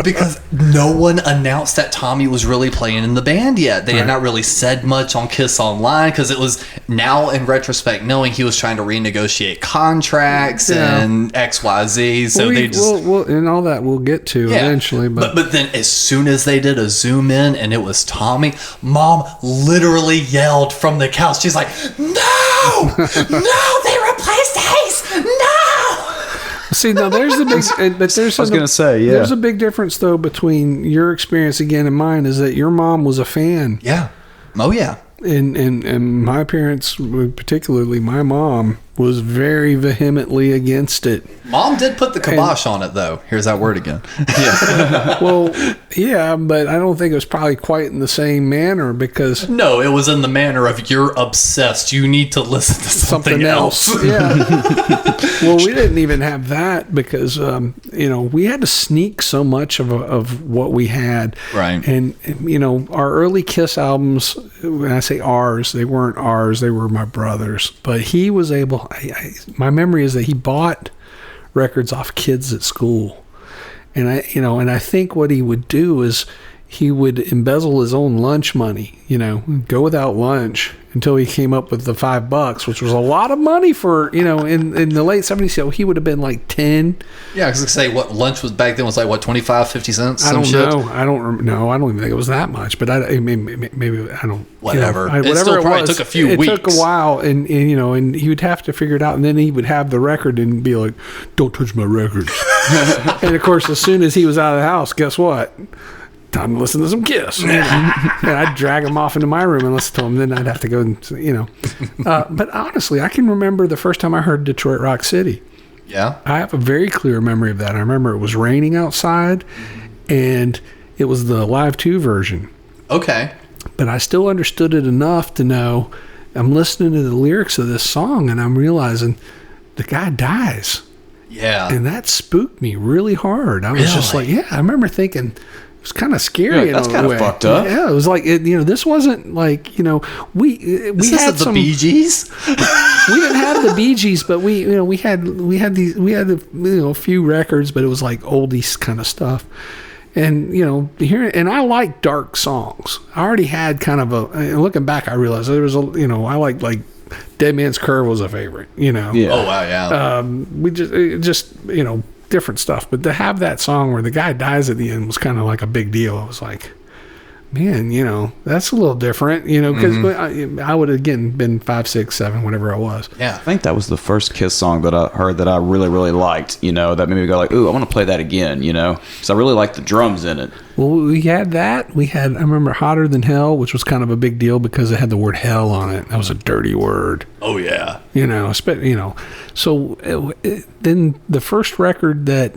Because no one announced that Tommy was really playing in the band yet. They had not really said much on Kiss Online, because it was now in retrospect knowing he was trying to renegotiate contracts and XYZ. So they just and all that we'll get to eventually. But then as soon as they did a zoom in and it was Tommy, Mom literally yelled from the couch. She's like, "No, they replaced Ace! No!" See, now there's the big. But there's I was going to say, there's a big difference though between your experience again and mine. Is that your mom was a fan? Yeah. Oh yeah. And my parents, particularly my mom, was very vehemently against it. Mom did put the kibosh on it, though. Here's that word again. Well, yeah, but I don't think it was probably quite in the same manner because... No, it was in the manner of you're obsessed. You need to listen to something else. Yeah. Well, we didn't even have that because, we had to sneak so much of what we had. Right. And, our early Kiss albums, when I say ours, they weren't ours. They were my brother's. But he was able... my memory is that he bought records off kids at school, and I think what he would do is he would embezzle his own lunch money, go without lunch until he came up with the $5, which was a lot of money for, in the late 70s. So he would have been like 10. Yeah, I was going to say what lunch was back then was like, what, 25, 50 cents? I don't know. I don't even think it was that much, but maybe I don't. Whatever. Whatever it still it probably was, took a few weeks. It took a while, and he would have to figure it out, and then he would have the record and be like, "Don't touch my records." And of course, as soon as he was out of the house, guess what? Time to listen to some Kiss. And I'd drag him off into my room and listen to him. Then I'd have to go and, but honestly, I can remember the first time I heard Detroit Rock City. Yeah. I have a very clear memory of that. I remember it was raining outside, and it was the Live 2 version. Okay. But I still understood it enough to know I'm listening to the lyrics of this song, and I'm realizing the guy dies. Yeah. And that spooked me really hard. I was just like, I remember thinking... It was kind of scary. Yeah, that's kind of fucked up. Yeah, it was like this wasn't like we had the Bee Gees. We didn't have the Bee Gees, but we had a few records, but it was like oldies kind of stuff. And I like dark songs. I already had kind of looking back, I realized there was I like Dead Man's Curve was a favorite. Yeah. Oh wow, yeah. We just different stuff, but to have that song where the guy dies at the end was kind of like a big deal. I was like, man, that's a little different, because I would have again been 5, 6, 7, whatever I was. Yeah, I think that was the first Kiss song that I heard that I really, really liked. That made me go like, ooh, I want to play that again. Because I really liked the drums in it. Well, we had that. I remember Hotter Than Hell, which was kind of a big deal because it had the word hell on it. That was a dirty word. Oh yeah. So then the first record that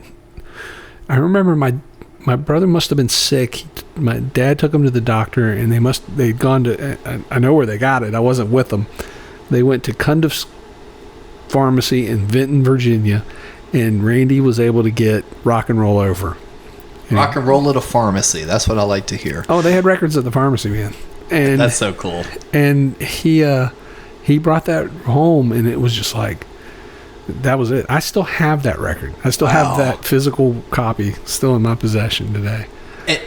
I remember, my brother must have been sick. My dad took him to the doctor, and they'd gone to, I know where they got it. I wasn't with them. They went to Cundiff's Pharmacy in Vinton, Virginia, and Randy was able to get Rock and Roll Over. Rock and Roll at a pharmacy. That's what I like to hear. Oh, they had records at the pharmacy, man. And that's so cool. And he brought that home, and it was just like, that was it. I still have that record. I still have that physical copy still in my possession today.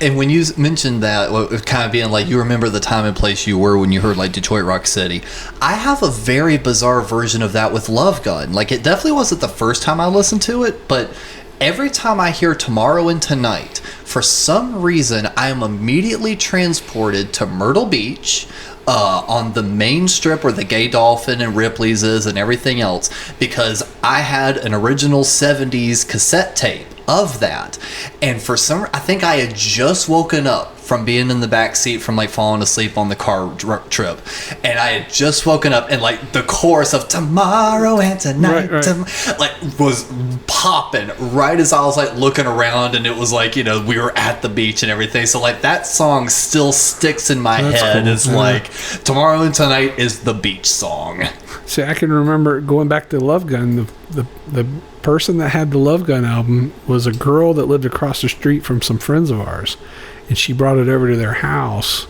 And when you mentioned that, kind of being like, you remember the time and place you were when you heard like Detroit Rock City, I have a very bizarre version of that with Love Gun. Like, it definitely wasn't the first time I listened to it, but every time I hear Tomorrow and Tonight, for some reason, I am immediately transported to Myrtle Beach, on the main strip where the Gay Dolphin and Ripley's is and everything else, because I had an original 70s cassette tape of that. And for I think I had just woken up from being in the back seat from like falling asleep on the car trip, and I had just woken up, and like the chorus of Tomorrow and Tonight like was popping right as I was like looking around, and it was like, we were at the beach and everything. So like that song still sticks in my head. Cool. It's like Tomorrow and Tonight is the beach song. See, I can remember going back to Love Gun, the person that had the Love Gun album was a girl that lived across the street from some friends of ours, and she brought it over to their house.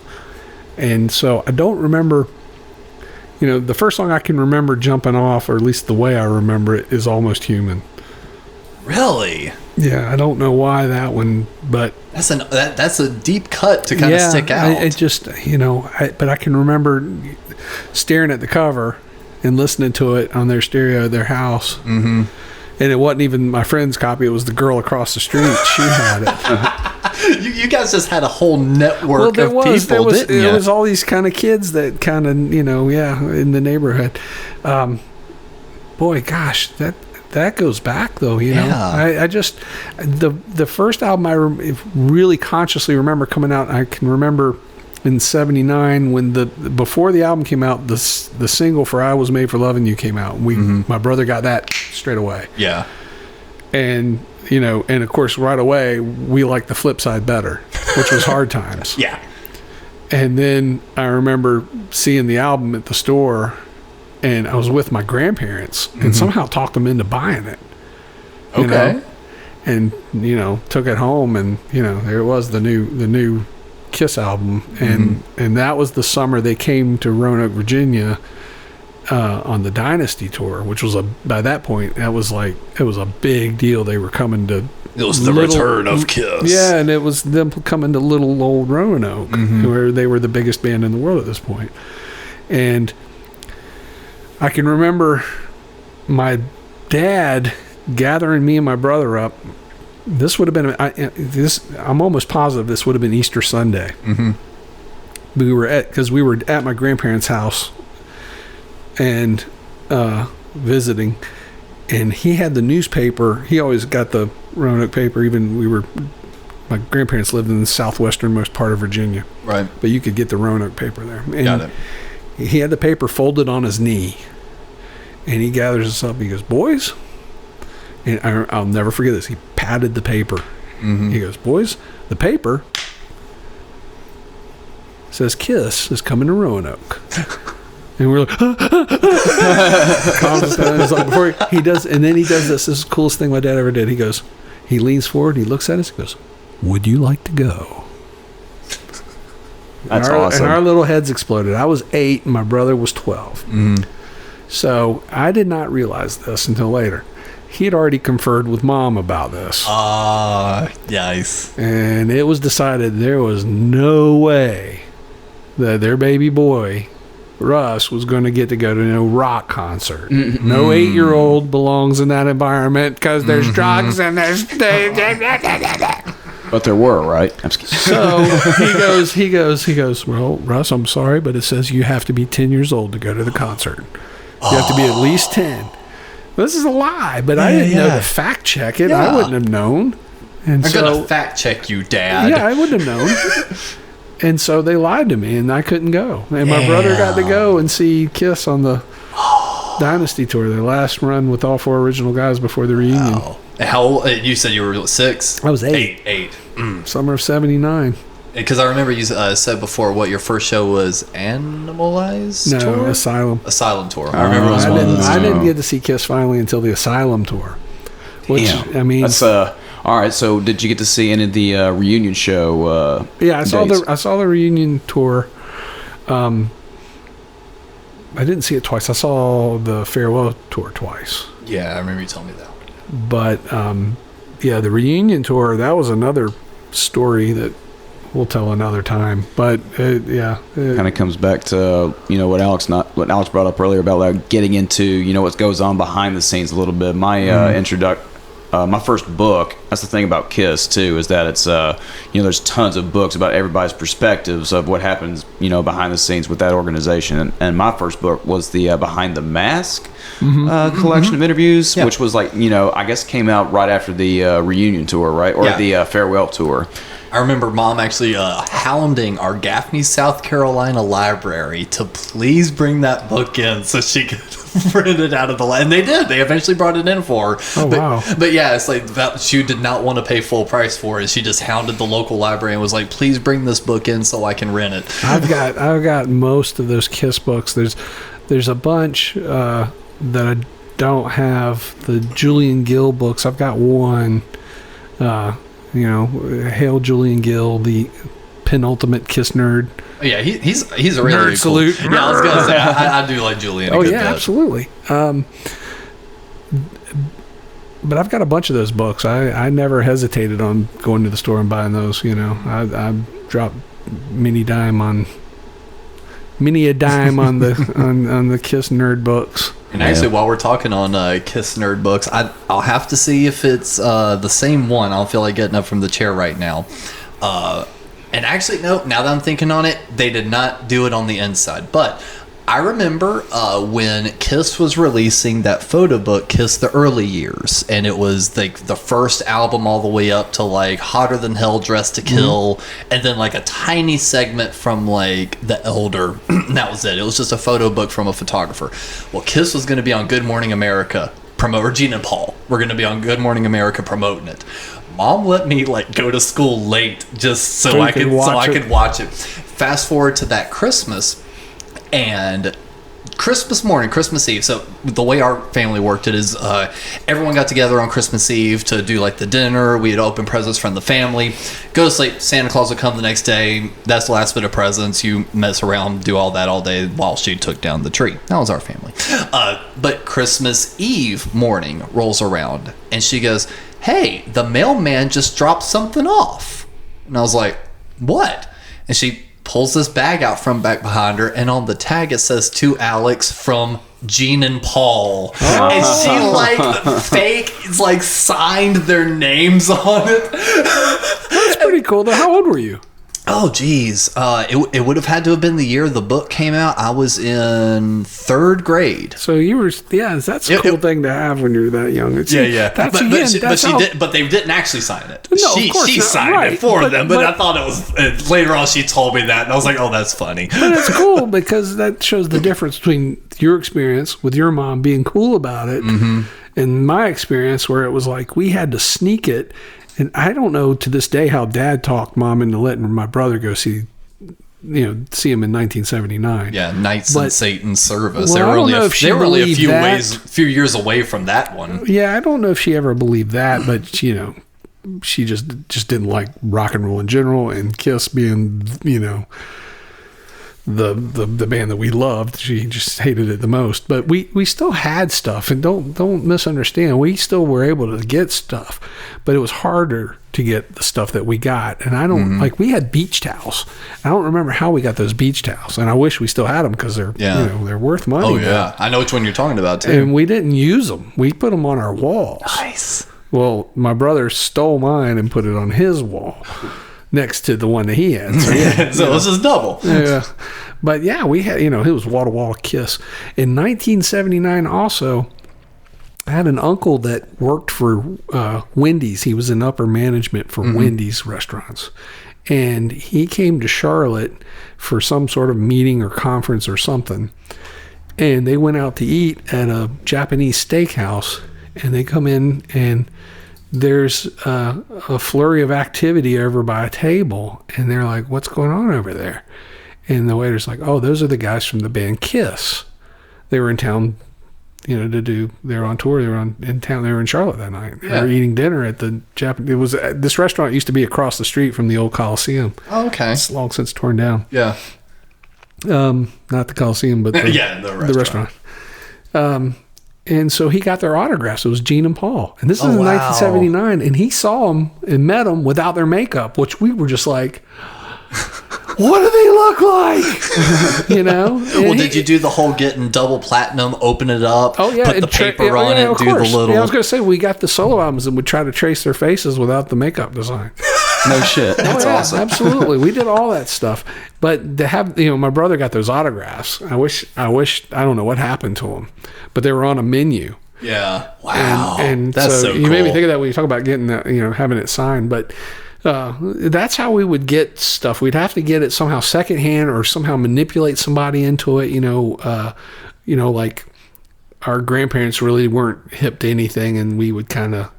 And so I don't remember, the first song I can remember jumping off, or at least the way I remember it, is Almost Human. Really? Yeah, I don't know why that one, but that's a deep cut to kind of stick out. It just, but I can remember staring at the cover and listening to it on their stereo at their house. Mm-hmm. And it wasn't even my friend's copy. It was the girl across the street. She had it. You guys just had a whole network of people, didn't you? There was all these kind of kids that kind of, in the neighborhood. Boy, gosh, that goes back, though, I just, the first album I really consciously remember coming out, I can remember in '79 when before the album came out, the single for "I Was Made for Loving You" came out. My brother got that straight away. Yeah. And and of course right away we liked the flip side better, which was Hard Times. Yeah. And then I remember seeing the album at the store, and I was with my grandparents and somehow talked them into buying it. Okay. And took it home, and there it was, the new Kiss album, and that was the summer they came to Roanoke, Virginia, on the Dynasty tour, which was by that point it was a big deal. They were coming to. It was the return of Kiss. Yeah, and it was them coming to little old Roanoke, where they were the biggest band in the world at this point. And I can remember my dad gathering me and my brother up. This would have been I'm almost positive this would have been Easter Sunday. We were at my grandparents' house and visiting, and he had the newspaper. He always got the Roanoke paper. Even my grandparents lived in the southwesternmost part of Virginia, right? But you could get the Roanoke paper there. And got it. He had the paper folded on his knee, and he gathers us up. He goes, "Boys," and I'll never forget this. He patted the paper. He goes, "Boys, the paper says Kiss is coming to Roanoke." And we're like, before he does, and then he does this. This is the coolest thing my dad ever did. He leans forward, he looks at us, he goes, "Would you like to go?" That's awesome. And our little heads exploded. I was 8, and my brother was 12. So I did not realize this until later. He had already conferred with Mom about this. Nice. And it was decided there was no way that their baby boy Russ was going to get to go to no rock concert. No 8-year-old belongs in that environment because there's drugs and there's. But there were, right? So he goes. "Well, Russ, I'm sorry, but it says you have to be 10 years old to go to the concert. You have to be at least 10. This is a lie, but I didn't know to fact check it. I wouldn't have known. And I'm gonna fact check you, Dad. Yeah, I wouldn't have known. And so they lied to me, and I couldn't go. And my brother got to go and see Kiss on the Dynasty tour, their last run with all 4 original guys before the reunion. Wow. How old? You said you were 6? I was 8. 8. Summer of '79. Because I remember you said before what your first show was, Animalized tour? No, Asylum. Asylum tour. I remember it was one of those. I didn't get to see Kiss finally until the Asylum tour. Which, I mean... That's, all right, so did you get to see any of the reunion show Yeah, I saw the reunion tour. I didn't see it twice. I saw the farewell tour twice. Yeah, I remember you telling me that. But, the reunion tour, that was another story that we'll tell another time. But, kind of comes back to, what Alex brought up earlier about like getting into, what goes on behind the scenes a little bit. My my first book, that's the thing about Kiss too, is that it's there's tons of books about everybody's perspectives of what happens behind the scenes with that organization, and my first book was the Behind the Mask collection of interviews, which was like I guess came out right after the reunion tour, right, or the farewell tour. I remember Mom actually hounding our Gaffney, South Carolina library to please bring that book in so she could print it out of the and they did. They eventually brought it in for her. Oh, wow. But yeah, it's like that she did not want to pay full price for it. She just hounded the local library and was like, "Please bring this book in so I can rent it." I've got most of those Kiss books. There's a bunch that I don't have. The Julian Gill books, I've got one. Hail Julian Gill, the penultimate Kiss nerd. Yeah, he's a really nerd cool. salute. Yeah, I was gonna say I do like Julian. Oh yeah, absolutely. But I've got a bunch of those books. I never hesitated on going to the store and buying those. I dropped many a dime on the on the Kiss nerd books. And actually, while we're talking on Kiss nerd books, I'll have to see if it's the same one. I don't feel like getting up from the chair right now. And actually, no, now that I'm thinking on it, they did not do it on the inside. But I remember when Kiss was releasing that photo book, Kiss the Early Years, and it was like the first album all the way up to like Hotter Than Hell, Dressed to Kill, and then like a tiny segment from like The Elder. That was it. It was just a photo book from a photographer. Well, Kiss was going to be on Good Morning America, or Gene and Paul were going to be on Good Morning America promoting it. Mom let me like go to school late just so I could watch it. Fast forward to that Christmas. And Christmas morning, Christmas Eve. So the way our family worked it is everyone got together on Christmas Eve to do like the dinner. We'd open presents from the family. Go to sleep. Santa Claus would come the next day. That's the last bit of presents. You mess around, do all that all day while she took down the tree. That was our family. But Christmas Eve morning rolls around and she goes, "Hey, the mailman just dropped something off." And I was like, "What?" And she pulls this bag out from back behind her, and on the tag it says, "To Alex from Gene and Paul." And she like fake like signed their names on it. That's pretty cool though. How old were you? Oh geez, it would have had to have been the year the book came out. I was in 3rd grade. So you were, that's a cool thing to have when you're that young. It's, But they didn't actually sign it. No, of course she not. signed it for them. But I thought it was later on. She told me that, and I was like, "Oh, that's funny." But it's cool because that shows the difference between your experience with your mom being cool about it, and my experience where it was like we had to sneak it. And I don't know to this day how Dad talked Mom into letting my brother go see him in 1979. Yeah, Knights in Satan's Service. Well, they were only a few years away from that one. Yeah, I don't know if she ever believed that, but she just didn't like rock and roll in general, and Kiss being the band that we loved, she just hated it the most. But we still had stuff, and don't misunderstand, we still were able to get stuff, but it was harder to get the stuff that we got. And I don't like, we had beach towels. I don't remember how we got those beach towels, and I wish we still had them because they're they're worth money. Oh yeah, I know which one you're talking about too. And we didn't use them. We put them on our walls. Nice. Well, my brother stole mine and put it on his wall next to the one that he had. So, it was just double. Yeah. But yeah, we had, it was wall-to-wall Kiss. In 1979 also, I had an uncle that worked for Wendy's. He was in upper management for Wendy's restaurants. And he came to Charlotte for some sort of meeting or conference or something. And they went out to eat at a Japanese steakhouse. And they come in and there's a flurry of activity over by a table. And they're like, "What's going on over there?" And the waiter's like, "Oh, those are the guys from the band Kiss. They were in town, they were on tour. They were in town. They were in Charlotte that night. They were eating dinner at the Japanese. This restaurant used to be across the street from the old Coliseum. Oh, okay. It's long since torn down. Yeah. Not the Coliseum, but the restaurant. And so he got their autographs. It was Gene and Paul. And this is in 1979. And he saw them and met them without their makeup, which we were just like, what do they look like? Well, did you do the whole getting double platinum, open it up, put the paper on it, do the little... Yeah, I was going to say, we got the solo albums and we try to trace their faces without the makeup design. No shit. That's awesome. Absolutely. We did all that stuff. But to have, my brother got those autographs. I wish, I don't know what happened to them, but they were on a menu. Yeah. Wow. And that's so you cool. made me think of that when you talk about getting that, having it signed. But that's how we would get stuff. We'd have to get it somehow secondhand or somehow manipulate somebody into it. Like our grandparents really weren't hip to anything, and we would kind of,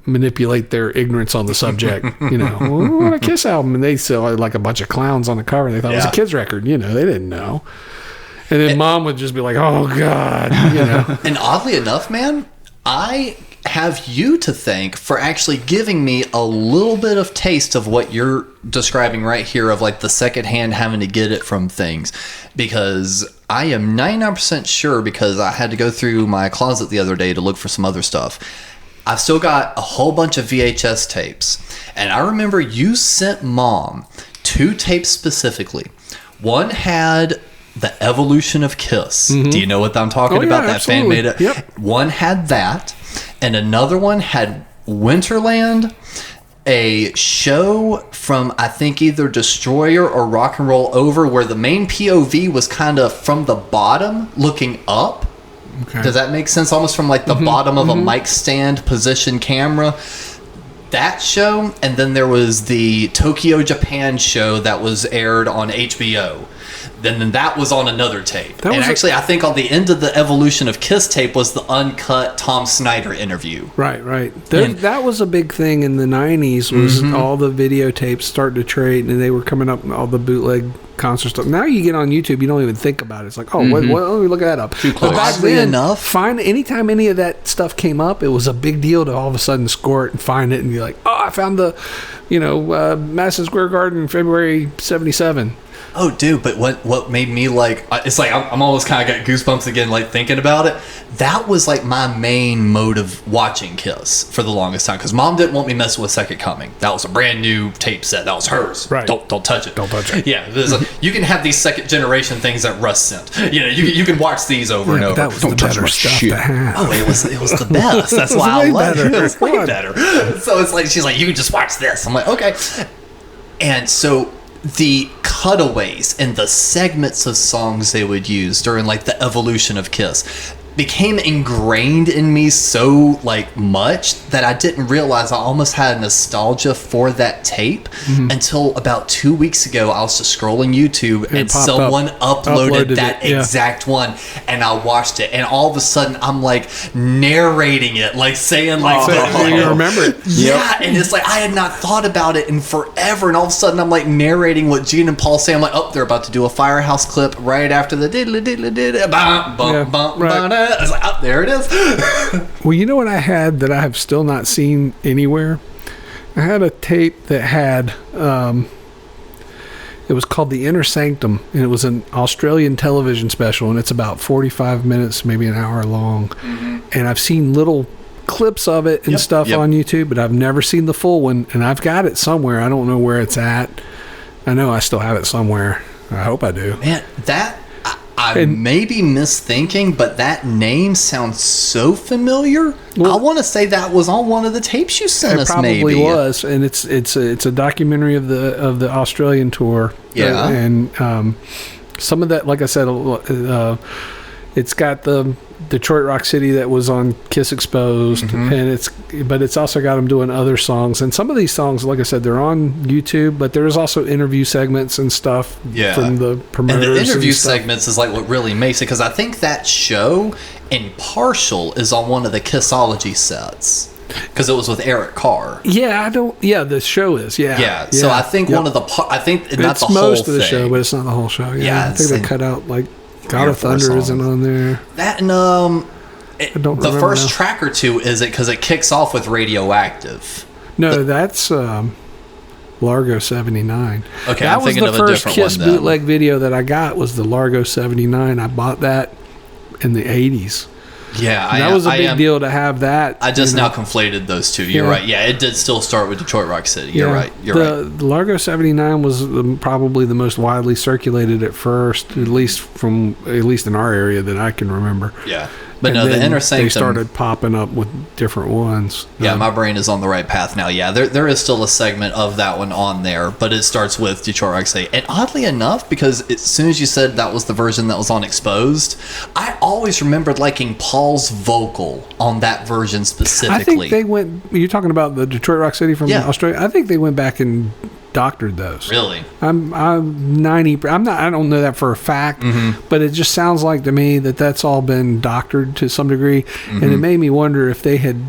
manipulate their ignorance on the subject. We want a Kiss album, and they sell like a bunch of clowns on the cover. They thought it was a kids record. They didn't know. And then Mom would just be like, "Oh God," And oddly enough, man, I have you to thank for actually giving me a little bit of taste of what you're describing right here, of like the secondhand having to get it from things, because I am 99% sure, because I had to go through my closet the other day to look for some other stuff. I've still got a whole bunch of VHS tapes, and I remember you sent Mom 2 tapes specifically. One had The Evolution of Kiss. Do you know what I'm talking about? That fan made it. Yep. One had that, and another one had Winterland, a show from, I think, either Destroyer or Rock and Roll Over, where the main POV was kind of from the bottom looking up. Okay. Does that make sense? Almost from like the bottom of a mic stand position camera. That show, and then there was the Tokyo, Japan show that was aired on HBO. Then that was on another tape. And actually, I think on the end of the Evolution of Kiss tape was the uncut Tom Snyder interview. Right. That was a big thing in the 90s, was all the videotapes started to trade, and they were coming up, all the bootleg concert stuff. Now you get on YouTube, you don't even think about it. It's like, oh, let me look that up. Too close. But back then, anytime any of that stuff came up, it was a big deal to all of a sudden score it and find it and be like, oh, I found the, Madison Square Garden, February 77. Oh, dude, but what made me like, it's like I'm almost kind of got goosebumps again, like thinking about it. That was like my main mode of watching Kiss for the longest time, because Mom didn't want me messing with Second Coming. That was a brand new tape set. That was hers. Right. Don't touch it. Don't touch it. Yeah, you can have these second generation things that Russ sent. You can watch these over and over. That was the better stuff to have. Oh, it was the best. That's why I love it. It was way better. So it's like, she's like, you can just watch this. I'm like, okay. And so the cutaways and the segments of songs they would use during like the evolution of Kiss became ingrained in me so like much that I didn't realize I almost had nostalgia for that tape until about 2 weeks ago. I was just scrolling YouTube and someone uploaded that exact one, and I watched it, and all of a sudden I'm like narrating it, like saying like, you remember it. Yeah, and it's like I had not thought about it in forever, and all of a sudden I'm like narrating what Gene and Paul say. I'm like, oh, they're about to do a Firehouse clip right after the diddly diddly diddly bum bum bum bum. I was like, oh, there it is. Well, you know what I had that I have still not seen anywhere? I had a tape that had, it was called The Inner Sanctum, and it was an Australian television special, and it's about 45 minutes, maybe an hour long. And I've seen little clips of it and stuff on YouTube, but I've never seen the full one, and I've got it somewhere. I don't know where it's at. I know I still have it somewhere. I hope I do. Man, that... I may be misthinking, but that name sounds so familiar. Well, I want to say that was on one of the tapes you sent us. It probably maybe was, and it's a documentary of the Australian tour. Yeah, and some of that, like I said, it's got the Detroit Rock City that was on Kiss Exposed, but it's also got them doing other songs, and some of these songs, like I said, they're on YouTube, but there's also interview segments and stuff from the promoters. And the interview segments is like what really makes it, because I think that show in partial is on one of the Kissology sets. Because it was with Eric Carr. Yeah, the show is. Yeah. So I think one of the I think not it's the whole most of the thing. show, but it's not the whole show. Yeah, I think they cut out like God of Thunder isn't on there. That and the first track or two is it because it kicks off with Radioactive. No, that's Largo 79. Okay, that I'm was thinking the of a first different Kiss one then. bootleg video that I got was the Largo 79. I bought that in the 80s. Yeah, that was a big deal to have that. I just now conflated those two. You're right. Yeah, it did still start with Detroit Rock City. You're right. The Largo 79 was probably the most widely circulated at first, at least in our area that I can remember. Yeah. But no, the Inner Sanctum... They started popping up with different ones. Yeah, my brain is on the right path now. Yeah, there is still a segment of that one on there, but it starts with Detroit Rock City. And oddly enough, because as soon as you said that was the version that was on Exposed, I always remembered liking Paul's vocal on that version specifically. I think they went... You're talking about the Detroit Rock City from Australia? I think they went back and doctored those. Really? I'm 90. I don't know that for a fact, but it just sounds like to me that that's all been doctored to some degree, and it made me wonder if they had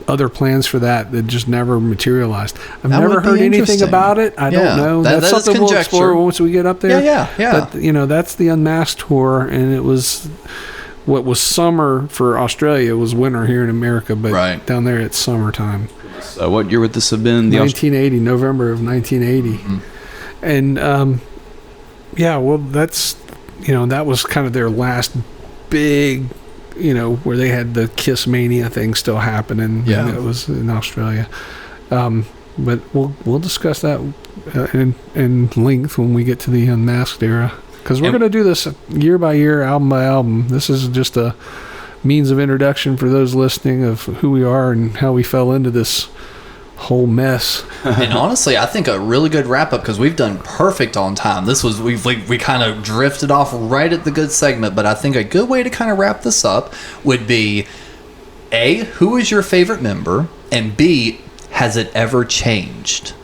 other plans for that just never materialized. I've never heard anything about it. I don't know. That's something we'll explore once we get up there. Yeah. But that's the Unmasked tour, and it was what was summer for Australia was winter here in America, but down there it's summertime. So what year would this have been? 1980, November of 1980. And that's that was kind of their last big, where they had the Kiss Mania thing still happening. Yeah, and it was in Australia. But we'll discuss that in length when we get to the Unmasked era, because we're going to do this year by year, album by album. This is just a means of introduction for those listening of who we are and how we fell into this whole mess. And honestly, I think a really good wrap up, because we've done perfect on time. This was we kind of drifted off right at the good segment, but I think a good way to kind of wrap this up would be A, who is your favorite member, and B, has it ever changed?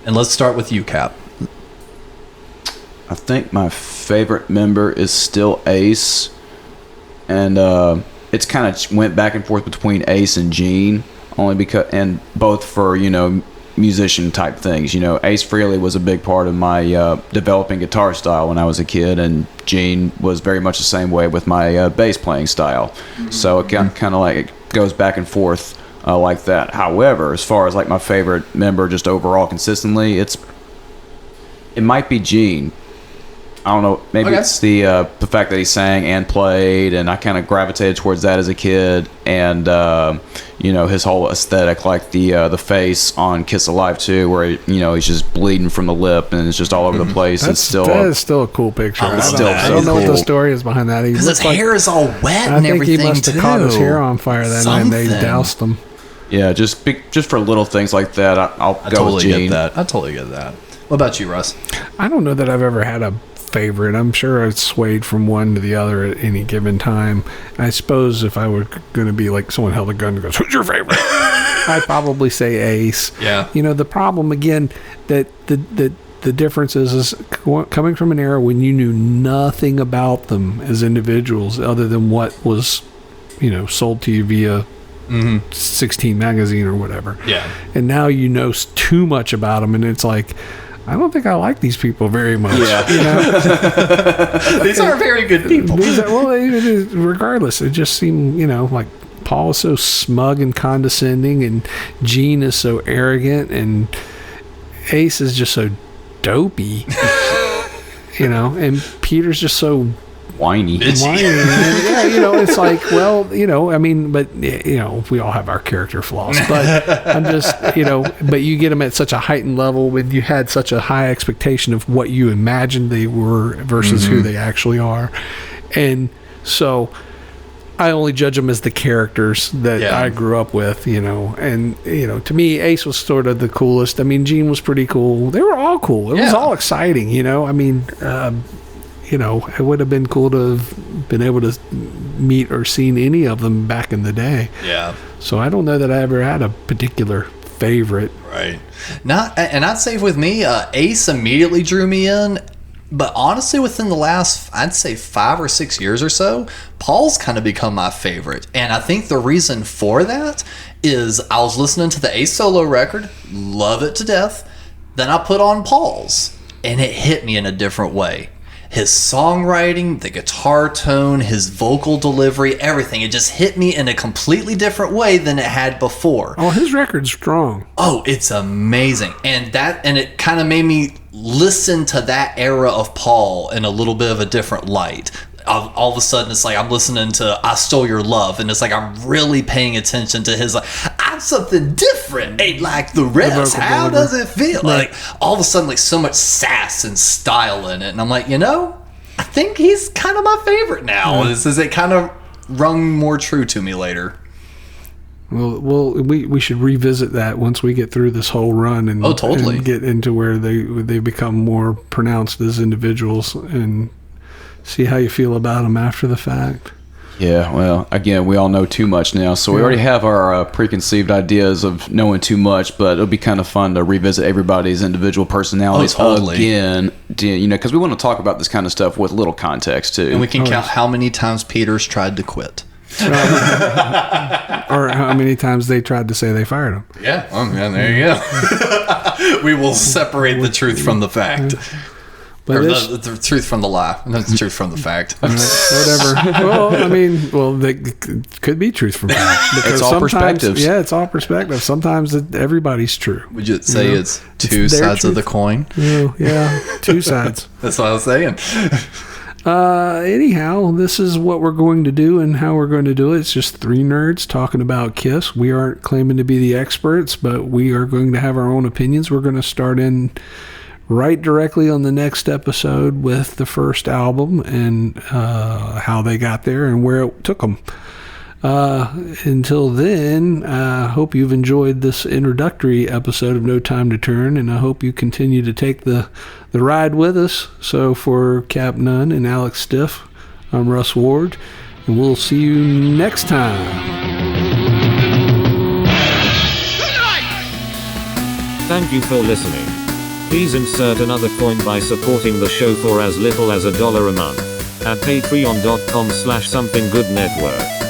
And let's start with you, Cap. I think my favorite member is still Ace, and it's kind of went back and forth between Ace and Gene, only because, and both for, you know, musician type things. You know, Ace Frehley was a big part of my developing guitar style when I was a kid, and Gene was very much the same way with my bass playing style. So it kind of like it goes back and forth like that. However, as far as like my favorite member just overall consistently, it might be Gene. I don't know. Maybe it's the fact that he sang and played, and I kind of gravitated towards that as a kid. And you know, his whole aesthetic, like the face on Kiss Alive 2, where you know he's just bleeding from the lip and it's just all over the place. That is still a cool picture. I don't know what the story is behind that. Because his hair is all wet and everything. I think he must have caught his hair on fire that night and they doused him. Yeah, just for little things like that, I'll go with Gene. I totally get that. What about you, Russ? I don't know that I've ever had a favorite. I'm sure I've swayed from one to the other at any given time. I suppose if I were going to be like someone held a gun and goes, "Who's your favorite?" I'd probably say Ace. Yeah. You know, the problem again that the difference is coming from an era when you knew nothing about them as individuals other than what was, you know, sold to you via 16 magazine or whatever. Yeah. And now you know too much about them, and it's like, I don't think I like these people very much. Yeah. You know? These are very good people. Regardless, it just seemed, you know, like Paul is so smug and condescending, and Gene is so arrogant, and Ace is just so dopey. You know, and Peter's just so whiny. Yeah, you know, it's like, well, you know, I mean, but, you know, we all have our character flaws, but I'm just, you know, but you get them at such a heightened level when you had such a high expectation of what you imagined they were versus who they actually are. And so I only judge them as the characters that I grew up with, you know, and, you know, to me, Ace was sort of the coolest. I mean, Gene was pretty cool. They were all cool. It was all exciting, you know, I mean, you know, it would have been cool to have been able to meet or seen any of them back in the day. Yeah. So I don't know that I ever had a particular favorite. Right. And I'd say with me, Ace immediately drew me in. But honestly, within the last, I'd say 5 or 6 years or so, Paul's kind of become my favorite. And I think the reason for that is I was listening to the Ace solo record, love it to death. Then I put on Paul's, and it hit me in a different way. His songwriting, the guitar tone, his vocal delivery, everything. It just hit me in a completely different way than it had before. Oh, his record's strong. Oh, it's amazing. And it kind of made me listen to that era of Paul in a little bit of a different light. All of a sudden, it's like I'm listening to I Stole Your Love, and it's like I'm really paying attention to his, like, I'm something different, ain't like the rest. How does it feel? Like, all of a sudden, like, so much sass and style in it. And I'm like, you know, I think he's kind of my favorite now. It kind of rung more true to me later. Well, we should revisit that once we get through this whole run and, and get into where they become more pronounced as individuals and see how you feel about them after the fact. Yeah, well, again, we all know too much now, so we already have our preconceived ideas of knowing too much, but it'll be kind of fun to revisit everybody's individual personalities again, you know, because we want to talk about this kind of stuff with little context, too. And we can count how many times Peter's tried to quit. Or how many times they tried to say they fired him. Yeah, there you go. We will separate the truth from the fact. Or the truth from the lie. Not the truth from the fact. Whatever. Well, I mean, they could be truth from fact. It's all perspectives. Yeah, it's all perspective. Sometimes everybody's true. Would you say it's two sides of the coin? Yeah, two sides. That's what I was saying. Anyhow, this is what we're going to do and how we're going to do it. It's just three nerds talking about Kiss. We aren't claiming to be the experts, but we are going to have our own opinions. We're going to start in right directly on the next episode with the first album and how they got there and where it took them. Until then, I hope you've enjoyed this introductory episode of No Time to Turn, and I hope you continue to take the ride with us. So for Cap Nunn and Alex Stiff, I'm Russ Ward, and we'll see you next time. Thank you for listening. Please insert another coin by supporting the show for as little as $1 a month at patreon.com/somethinggoodnetwork.